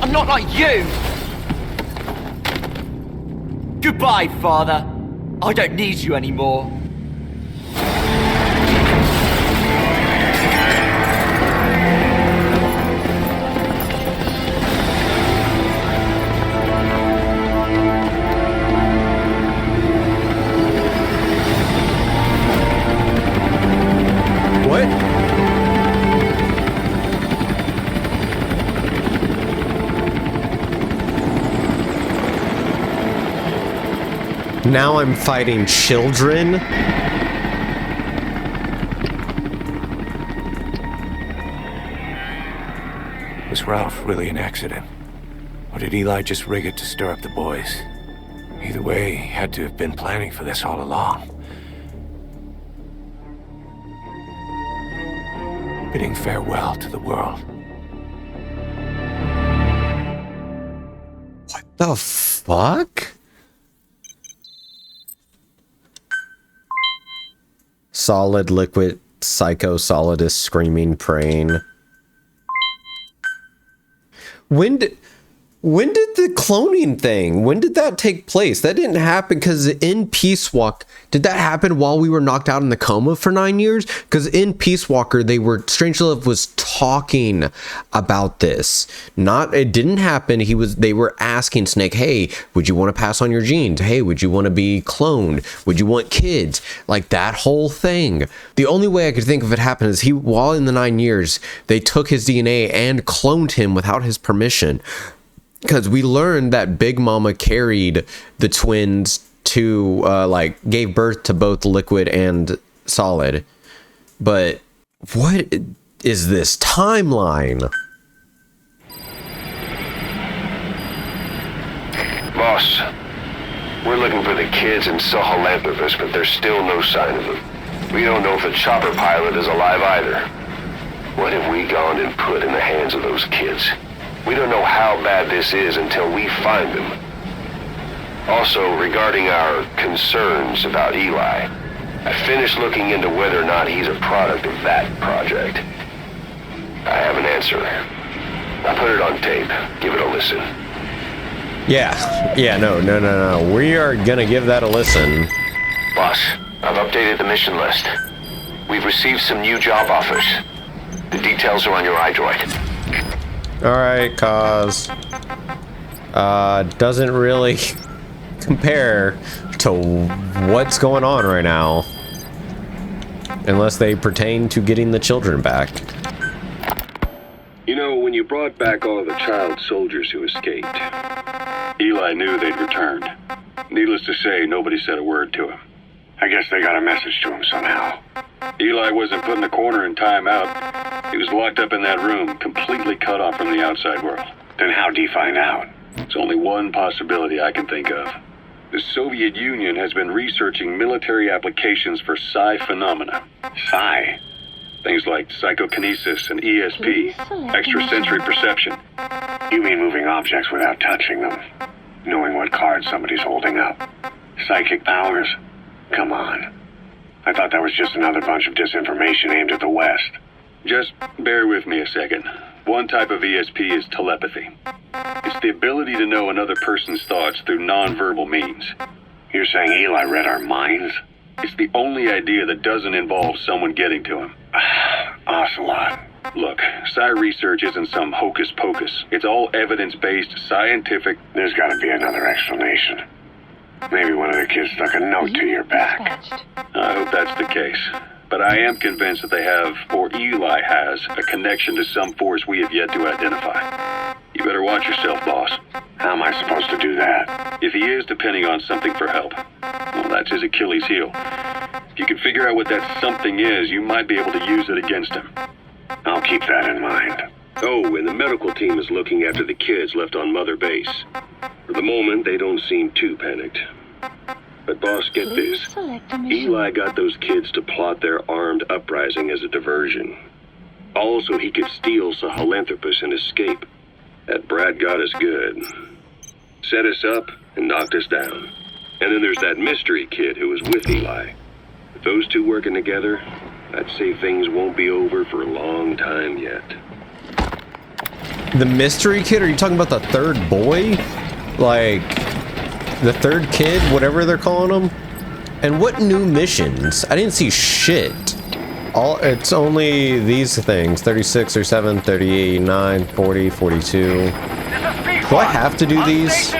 I'm not like you! Goodbye, Father. I don't need you anymore. What? Now I'm fighting children? Was Ralph really an accident? Or did Eli just rig it to stir up the boys? Either way, he had to have been planning for this all along. Bidding farewell to the world. What the fuck? Solid, liquid, psycho, solidus, screaming, praying. When did the cloning thing, when did that take place? That didn't happen because in Peace Walk, did that happen while we were knocked out in the coma for 9 years? Because in Peace Walker, Strangelove was talking about this. It didn't happen. They were asking Snake, hey, would you want to pass on your genes? Hey, would you want to be cloned? Would you want kids? Like that whole thing. The only way I could think of it happened is while in the 9 years, they took his DNA and cloned him without his permission. Because we learned that Big Mama carried the twins to, gave birth to both liquid and solid. But what is this timeline? Boss, we're looking for the kids in Sahelanthropus, but there's still no sign of them. We don't know if the chopper pilot is alive either. What have we gone and put in the hands of those kids? We don't know how bad this is until we find them. Also, regarding our concerns about Eli, I finished looking into whether or not he's a product of that project. I have an answer. I put it on tape. Give it a listen. Yeah, no. We are gonna give that a listen. Boss, I've updated the mission list. We've received some new job offers. The details are on your iDroid. Alright, cause doesn't really compare to what's going on right now. Unless they pertain to getting the children back. You know, when you brought back all of the child soldiers who escaped, Eli knew they'd returned. Needless to say, nobody said a word to him. I guess they got a message to him somehow. Eli wasn't put in the corner in timeout. He was locked up in that room, completely cut off from the outside world. Then how'd he find out? There's only one possibility I can think of. The Soviet Union has been researching military applications for psi phenomena. Psi? Things like psychokinesis and ESP, extrasensory perception. You mean moving objects without touching them? Knowing what cards somebody's holding up? Psychic powers? Come on. I thought that was just another bunch of disinformation aimed at the West. Just bear with me a second. One type of ESP is telepathy. It's the ability to know another person's thoughts through non-verbal means. You're saying Eli read our minds? It's the only idea that doesn't involve someone getting to him. Ocelot. Look, psi research isn't some hocus pocus. It's all evidence-based, scientific... There's gotta be another explanation. Maybe one of the kids stuck a note to your back. I hope that's the case. But I am convinced that they have, or Eli has, a connection to some force we have yet to identify. You better watch yourself, boss. How am I supposed to do that? If he is depending on something for help, well, that's his Achilles heel. If you can figure out what that something is, you might be able to use it against him. I'll keep that in mind. Oh, and the medical team is looking after the kids left on Mother Base. For the moment, they don't seem too panicked. But boss, get this. Eli got those kids to plot their armed uprising as a diversion. Also, he could steal Sahelanthropus and escape. That Brad got us good. Set us up and knocked us down. And then there's that mystery kid who was with Eli. With those two working together, I'd say things won't be over for a long time yet. The mystery kid? Are you talking about the third boy? Like, the third kid, whatever they're calling him? And what new missions? I didn't see shit. It's only these things. 36 or 7, 38, 9, 40, 42. Do I have to do these?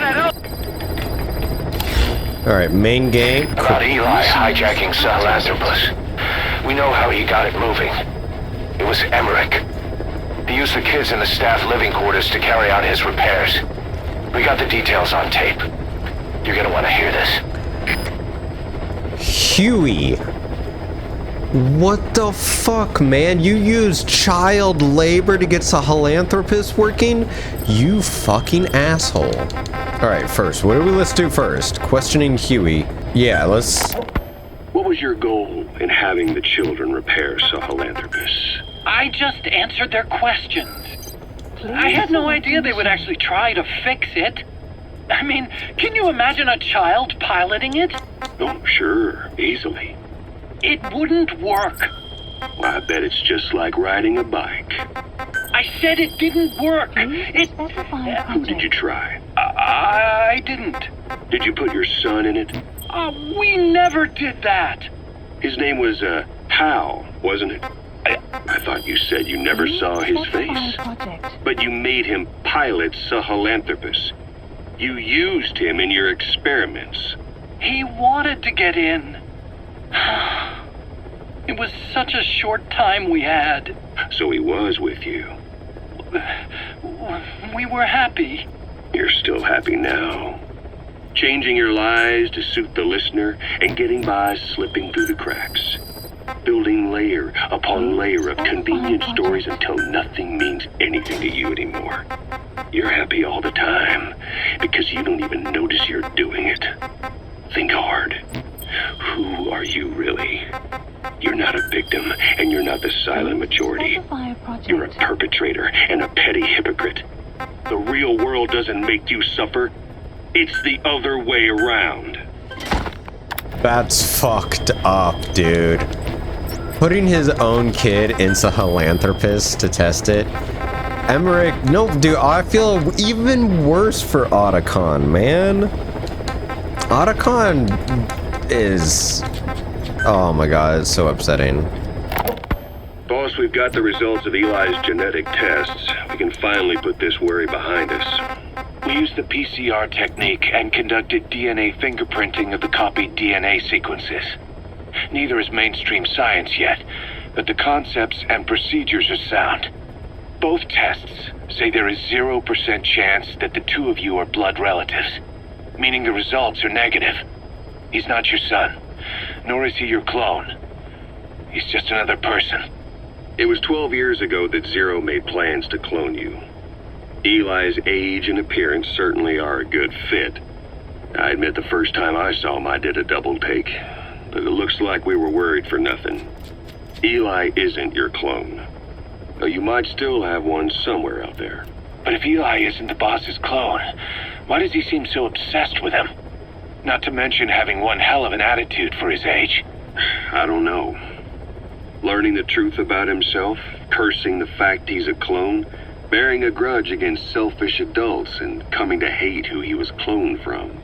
Alright, main game. About Eli hijacking Sahelanthropus. We know how he got it moving. It was Emmerich. He used the kids in the staff living quarters to carry out his repairs. We got the details on tape. You're gonna want to hear this. Huey. What the fuck, man? You used child labor to get Sahelanthropus working? You fucking asshole. Alright, first, let's do first? Questioning Huey. Yeah, let's... What was your goal in having the children repair Sahelanthropus? I just answered their questions. I had no idea they would actually try to fix it. I mean, can you imagine a child piloting it? Oh, sure. Easily. It wouldn't work. Well, I bet it's just like riding a bike. I said it didn't work. Who did you try? I didn't. Did you put your son in it? We never did that. His name was, Hal, wasn't it? I thought you said you never saw his face. But you made him pilot Sahelanthropus. You used him in your experiments. He wanted to get in. It was such a short time we had. So he was with you. We were happy. You're still happy now. Changing your lies to suit the listener and getting by slipping through the cracks. Building layer upon layer of convenient stories until nothing means anything to you anymore. You're happy all the time because you don't even notice you're doing it. Think hard. Who are you really? You're not a victim, and you're not the silent majority. You're a perpetrator and a petty hypocrite. The real world doesn't make you suffer. It's the other way around. That's fucked up, dude. Putting his own kid in Sahelanthropus to test it. Emmerich, no, dude, I feel even worse for Otacon, man. Otacon is... Oh my god, it's so upsetting. Boss, we've got the results of Eli's genetic tests. We can finally put this worry behind us. We used the PCR technique and conducted DNA fingerprinting of the copied DNA sequences. Neither is mainstream science yet, but the concepts and procedures are sound. Both tests say there is 0% chance that the two of you are blood relatives, meaning the results are negative. He's not your son, nor is he your clone. He's just another person. It was 12 years ago that Zero made plans to clone you. Eli's age and appearance certainly are a good fit. I admit the first time I saw him I did a double take, but it looks like we were worried for nothing. Eli isn't your clone, though you might still have one somewhere out there. But if Eli isn't the boss's clone, why does he seem so obsessed with him? Not to mention having one hell of an attitude for his age. I don't know. Learning the truth about himself, cursing the fact he's a clone, bearing a grudge against selfish adults, and coming to hate who he was cloned from.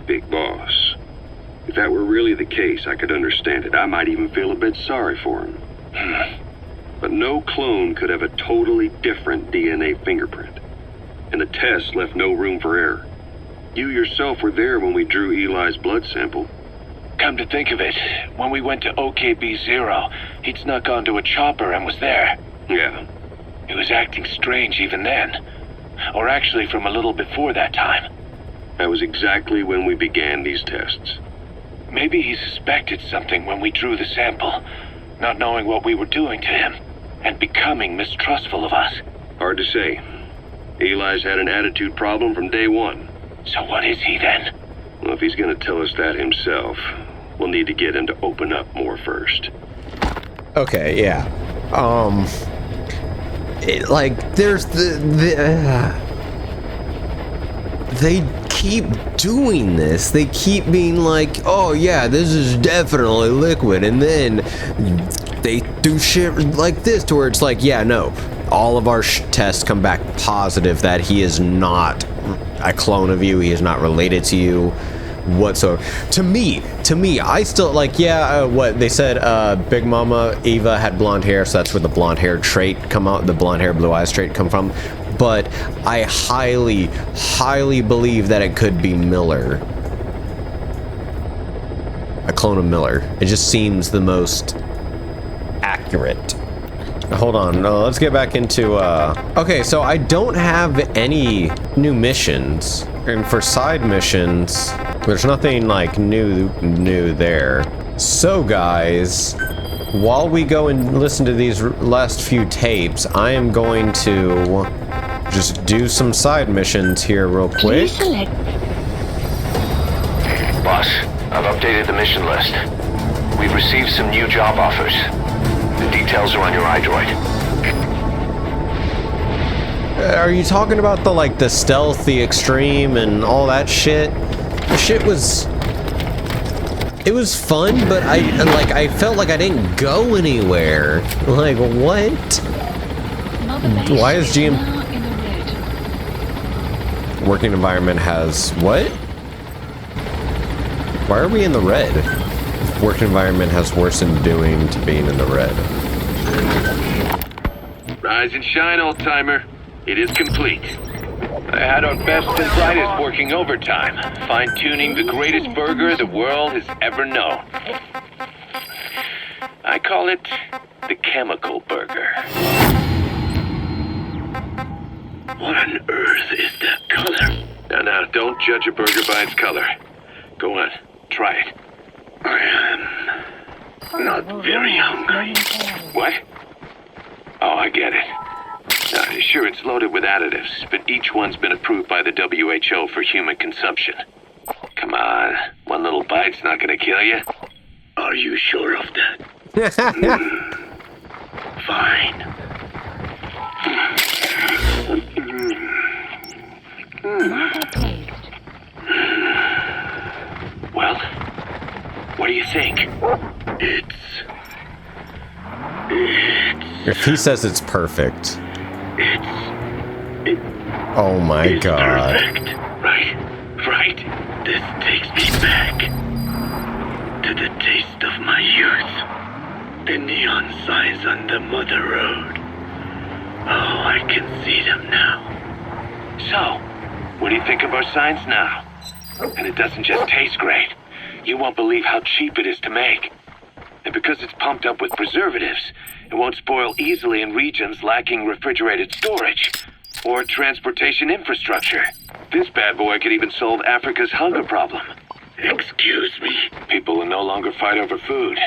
Big boss. If that were really the case, I could understand it. I might even feel a bit sorry for him. But no clone could have a totally different DNA fingerprint. And the test left no room for error. You yourself were there when we drew Eli's blood sample. Come to think of it, when we went to OKB-0, he'd snuck onto a chopper and was there. Yeah. He was acting strange even then. Or actually from a little before that time. That was exactly when we began these tests. Maybe he suspected something when we drew the sample, not knowing what we were doing to him, and becoming mistrustful of us. Hard to say. Eli's had an attitude problem from day one. So what is he then? Well, if he's gonna tell us that himself, we'll need to get him to open up more first. Okay, yeah. There's they keep doing this. They keep being like, oh yeah, this is definitely liquid, and then they do shit like this to where it's like, yeah, no, all of our tests come back positive that he is not a clone of you, he is not related to you whatsoever. To me, I still like, yeah, what they said, Big Mama Eva had blonde hair, so that's where the blonde hair trait come out, the blonde hair, blue eyes trait come from. But I highly, highly believe that it could be Miller. A clone of Miller. It just seems the most accurate. Hold on, let's get back into, okay, so I don't have any new missions. And for side missions, there's nothing like new there. So guys, while we go and listen to these last few tapes, I am going to just do some side missions here real quick. Boss, I've updated the mission list. We've received some new job offers. The details are on your iDroid. Are you talking about the stealth, the extreme, and all that shit? The shit was... It was fun, but I felt like I didn't go anywhere. Like, what? Why is GM working environment has what? Why are we in the red? Working environment has worsened doing to being in the red. Rise and shine, old-timer. It is complete. I had our best and brightest working overtime, fine-tuning the greatest burger the world has ever known. I call it the chemical burger. What on earth is that color? Now, don't judge a burger by its color. Go on, try it. I am not very hungry. What? Oh, I get it. Sure, it's loaded with additives, but each one's been approved by the WHO for human consumption. Come on, one little bite's not gonna kill you. Are you sure of that? Fine. Well, what do you think? If he says it's perfect. Oh my god. Perfect. Right. This takes me back to the taste of my youth. The neon signs on the mother road. Oh, I can see them now. So, what do you think of our signs now? And it doesn't just taste great. You won't believe how cheap it is to make. And because it's pumped up with preservatives, it won't spoil easily in regions lacking refrigerated storage or transportation infrastructure. This bad boy could even solve Africa's hunger problem. Excuse me? People will no longer fight over food.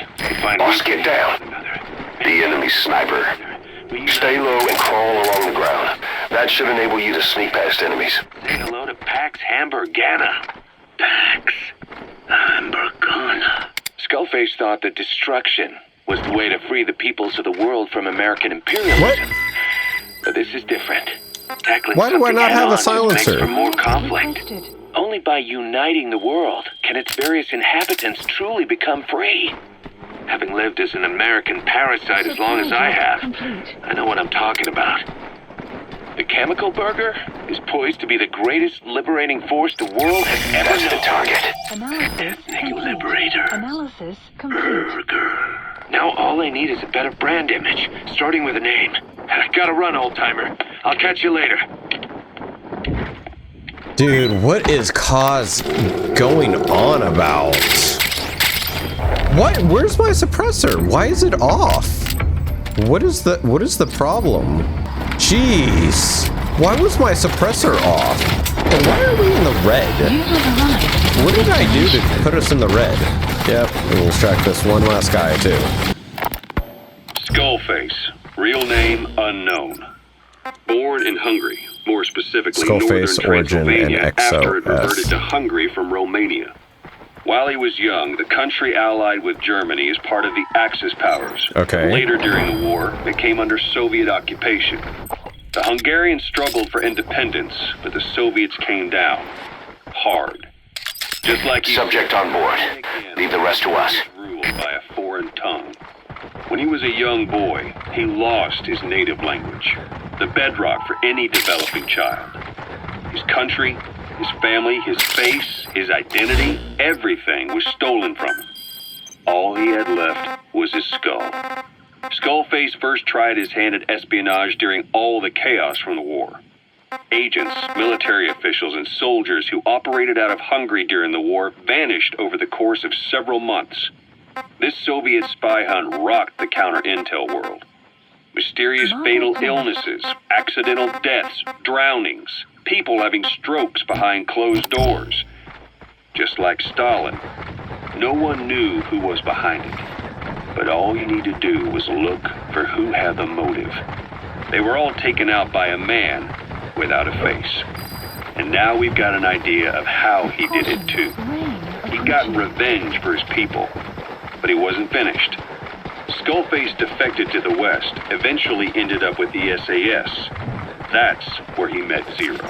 Boss, get down. The enemy's sniper. Stay low and crawl along the ground. That should enable you to sneak past enemies. Say hello to Pax Hamburgana. Pax Hamburgana. Skullface thought that destruction was the way to free the peoples of the world from American imperialism. What? But this is different. Tackling Why do I not have a silencer? Makes for more conflict. Only by uniting the world can its various inhabitants truly become free. Having lived as an American parasite as long as I have, I know what I'm talking about. The chemical burger is poised to be the greatest liberating force the world has ever known. That's the target. Ethnic liberator. Analysis complete. Burger. Now all I need is a better brand image, starting with a name. I gotta run, old-timer. I'll catch you later. Dude, what is Cause going on about? What? Where's my suppressor? Why is it off? What is the problem? Jeez. Why was my suppressor off? And why are we in the red? What did I do to put us in the red? Yep, we'll track this one last guy too. Skullface, real name unknown. Born in Hungary, more specifically Skullface, northern origin, Transylvania, and after it XOS. reverted to Hungary from Romania. While he was young, the country allied with Germany as part of the Axis powers. Okay. Later during the war, it came under Soviet occupation. The Hungarians struggled for independence, but the Soviets came down hard. Just like he Subject on board. Leave the rest to us. Ruled by a foreign tongue. When he was a young boy, he lost his native language, the bedrock for any developing child. His country, his family, his face, his identity, everything was stolen from him. All he had left was his skull. Skullface first tried his hand at espionage during all the chaos from the war. Agents, military officials, and soldiers who operated out of Hungary during the war vanished over the course of several months. This Soviet spy hunt rocked the counter-intel world. Mysterious fatal illnesses, accidental deaths, drownings, people having strokes behind closed doors. Just like Stalin, no one knew who was behind it. But all you need to do was look for who had the motive. They were all taken out by a man without a face. And now we've got an idea of how he did it too. He got revenge for his people, but he wasn't finished. Skullface defected to the West, eventually ended up with the SAS. That's where he met Zero.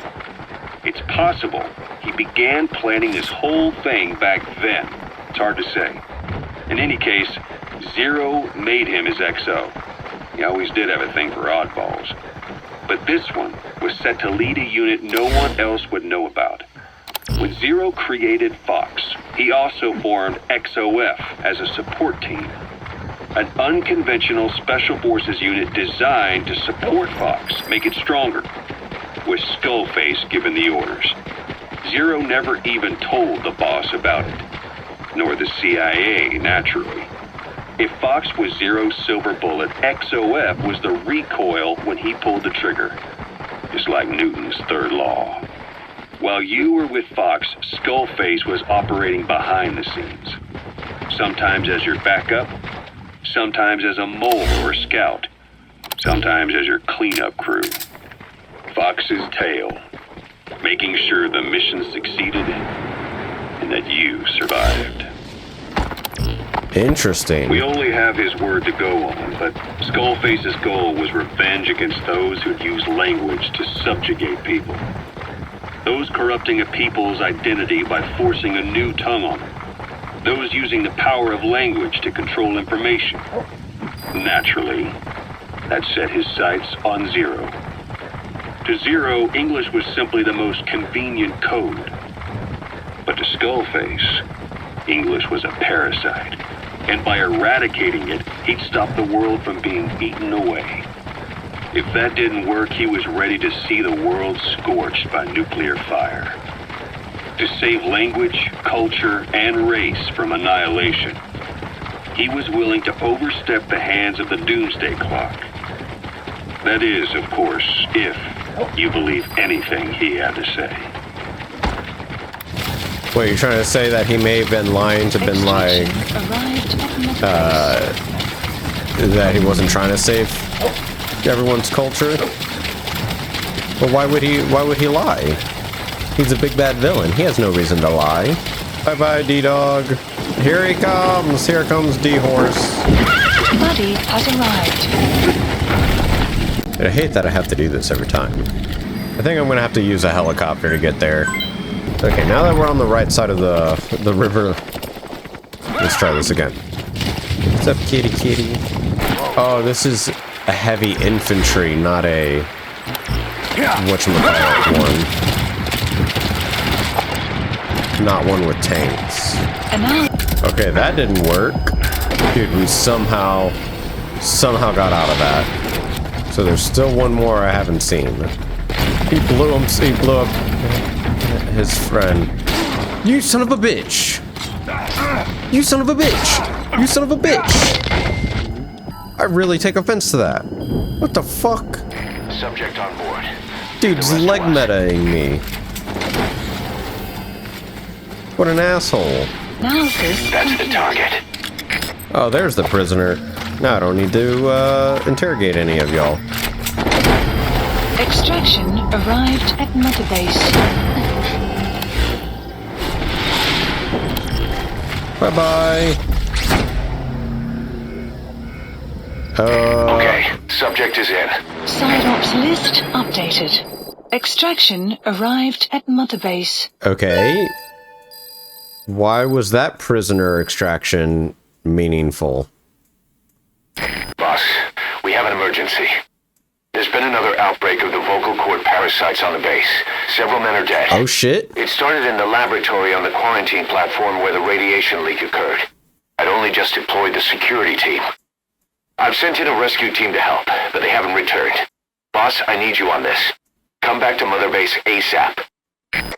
It's possible he began planning this whole thing back then. It's hard to say. In any case, Zero made him his XO. He always did have a thing for oddballs. But this one was set to lead a unit no one else would know about. When Zero created Fox, he also formed XOF as a support team. An unconventional special forces unit designed to support Fox, make it stronger, with Skullface giving the orders. Zero never even told the boss about it, nor the CIA, naturally. If Fox was Zero's silver bullet, XOF was the recoil when he pulled the trigger, just like Newton's third law. While you were with Fox, Skullface was operating behind the scenes, sometimes as your backup, sometimes as a mole or scout, sometimes as your cleanup crew. Fox's tail, making sure the mission succeeded and that you survived. Interesting. We only have his word to go on, but Skullface's goal was revenge against those who'd use language to subjugate people. Those corrupting a people's identity by forcing a new tongue on them. Those using the power of language to control information. Naturally, that set his sights on Zero. To Zero, English was simply the most convenient code. But to Skullface, English was a parasite. And by eradicating it, he'd stop the world from being eaten away. If that didn't work, he was ready to see the world scorched by nuclear fire. To save language, culture, and race from annihilation, he was willing to overstep the hands of the doomsday clock. That is, of course, if you believe anything he had to say. Wait, you're trying to say that he may have been lying to been like, that he wasn't trying to save everyone's culture? But why would he lie? He's a big bad villain. He has no reason to lie. Bye-bye, D-Dog. Here he comes. Here comes D-Horse. Buddy has arrived. I hate that I have to do this every time. I think I'm gonna have to use a helicopter to get there. Okay, now that we're on the right side of the river, let's try this again. What's up, kitty kitty? Oh, this is a heavy infantry, not a whatchamacallit one. Not one with tanks. Okay, that didn't work. Dude, we somehow got out of that. So there's still one more I haven't seen. He blew up his friend. You son of a bitch! You son of a bitch! You son of a bitch! I really take offense to that. What the fuck? Subject on board. Dude's leg metaing me. What an asshole. That's the target. Oh, there's the prisoner. Now I don't need to interrogate any of y'all. Extraction arrived at Mother Base. Bye-bye. Okay, subject is in. Side ops list updated. Extraction arrived at Mother Base. Okay. Why was that prisoner extraction meaningful? Boss, we have an emergency. There's been another outbreak of the vocal cord parasites on the base. Several men are dead. Oh shit. It started in the laboratory on the quarantine platform where the radiation leak occurred. I'd only just deployed the security team. I've sent in a rescue team to help, but they haven't returned. Boss, I need you on this. Come back to Mother Base ASAP. I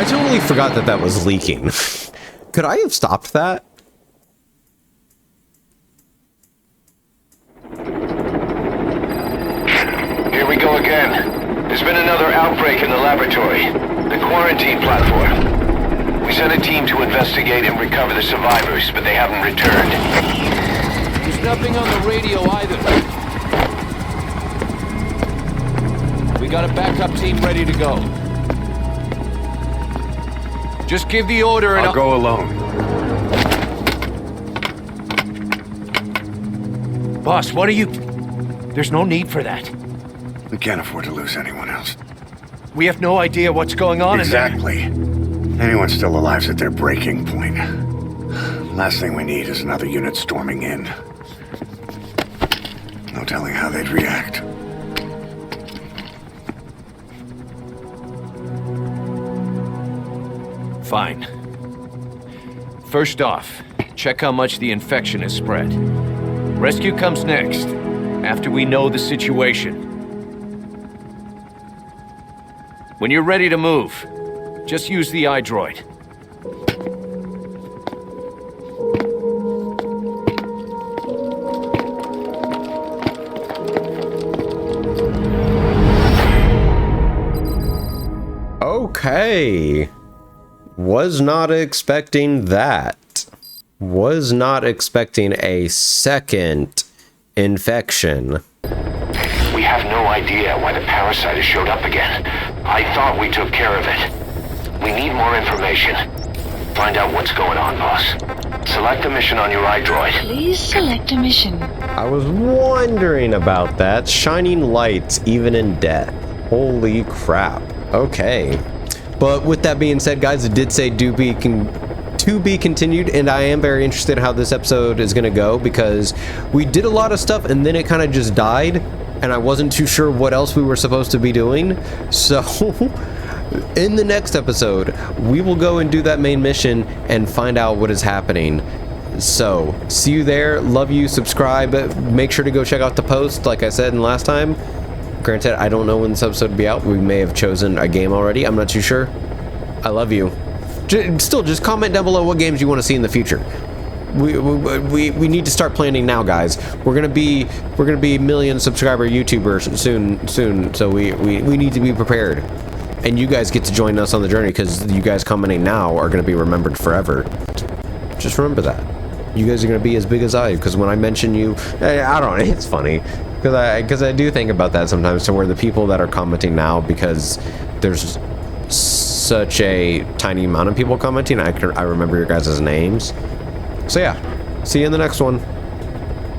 totally forgot that was leaking. Could I have stopped that? Here we go again. There's been another outbreak in the laboratory. The quarantine platform. We sent a team to investigate and recover the survivors, but they haven't returned. There's nothing on the radio either. We got a backup team ready to go. Just give the order and I'll go alone. Boss, what are you... There's no need for that. We can't afford to lose anyone else. We have no idea what's going on Exactly. Anyone still alive's at their breaking point. Last thing we need is another unit storming in. No telling how they'd react. Fine. First off, check how much the infection has spread. Rescue comes next, after we know the situation. When you're ready to move, just use the iDroid. Okay. Was not expecting that. Was not expecting a second infection. We have no idea why the parasite has showed up again. I thought we took care of it. We need more information. Find out what's going on, boss. Select a mission on your iDroid. Please select a mission. I was wondering about that. Shining lights, even in death. Holy crap. Okay. But with that being said, guys, it did say to be continued, and I am very interested in how this episode is going to go, because we did a lot of stuff and then it kind of just died, and I wasn't too sure what else we were supposed to be doing. So in the next episode, we will go and do that main mission and find out what is happening. So see you there. Love you. Subscribe. Make sure to go check out the post, like I said in last time. Granted, I don't know when this episode will be out. We may have chosen a game already. I'm not too sure. I love you. Still, just comment down below what games you want to see in the future. We need to start planning now, guys. We're gonna be million subscriber YouTubers soon. So we need to be prepared. And you guys get to join us on the journey, because you guys commenting now are gonna be remembered forever. Just remember that. You guys are gonna be as big as I, because when I mention you, I don't know, it's funny. Because I do think about that sometimes, to where the people that are commenting now, because there's such a tiny amount of people commenting, I remember your guys' names. So yeah, see you in the next one.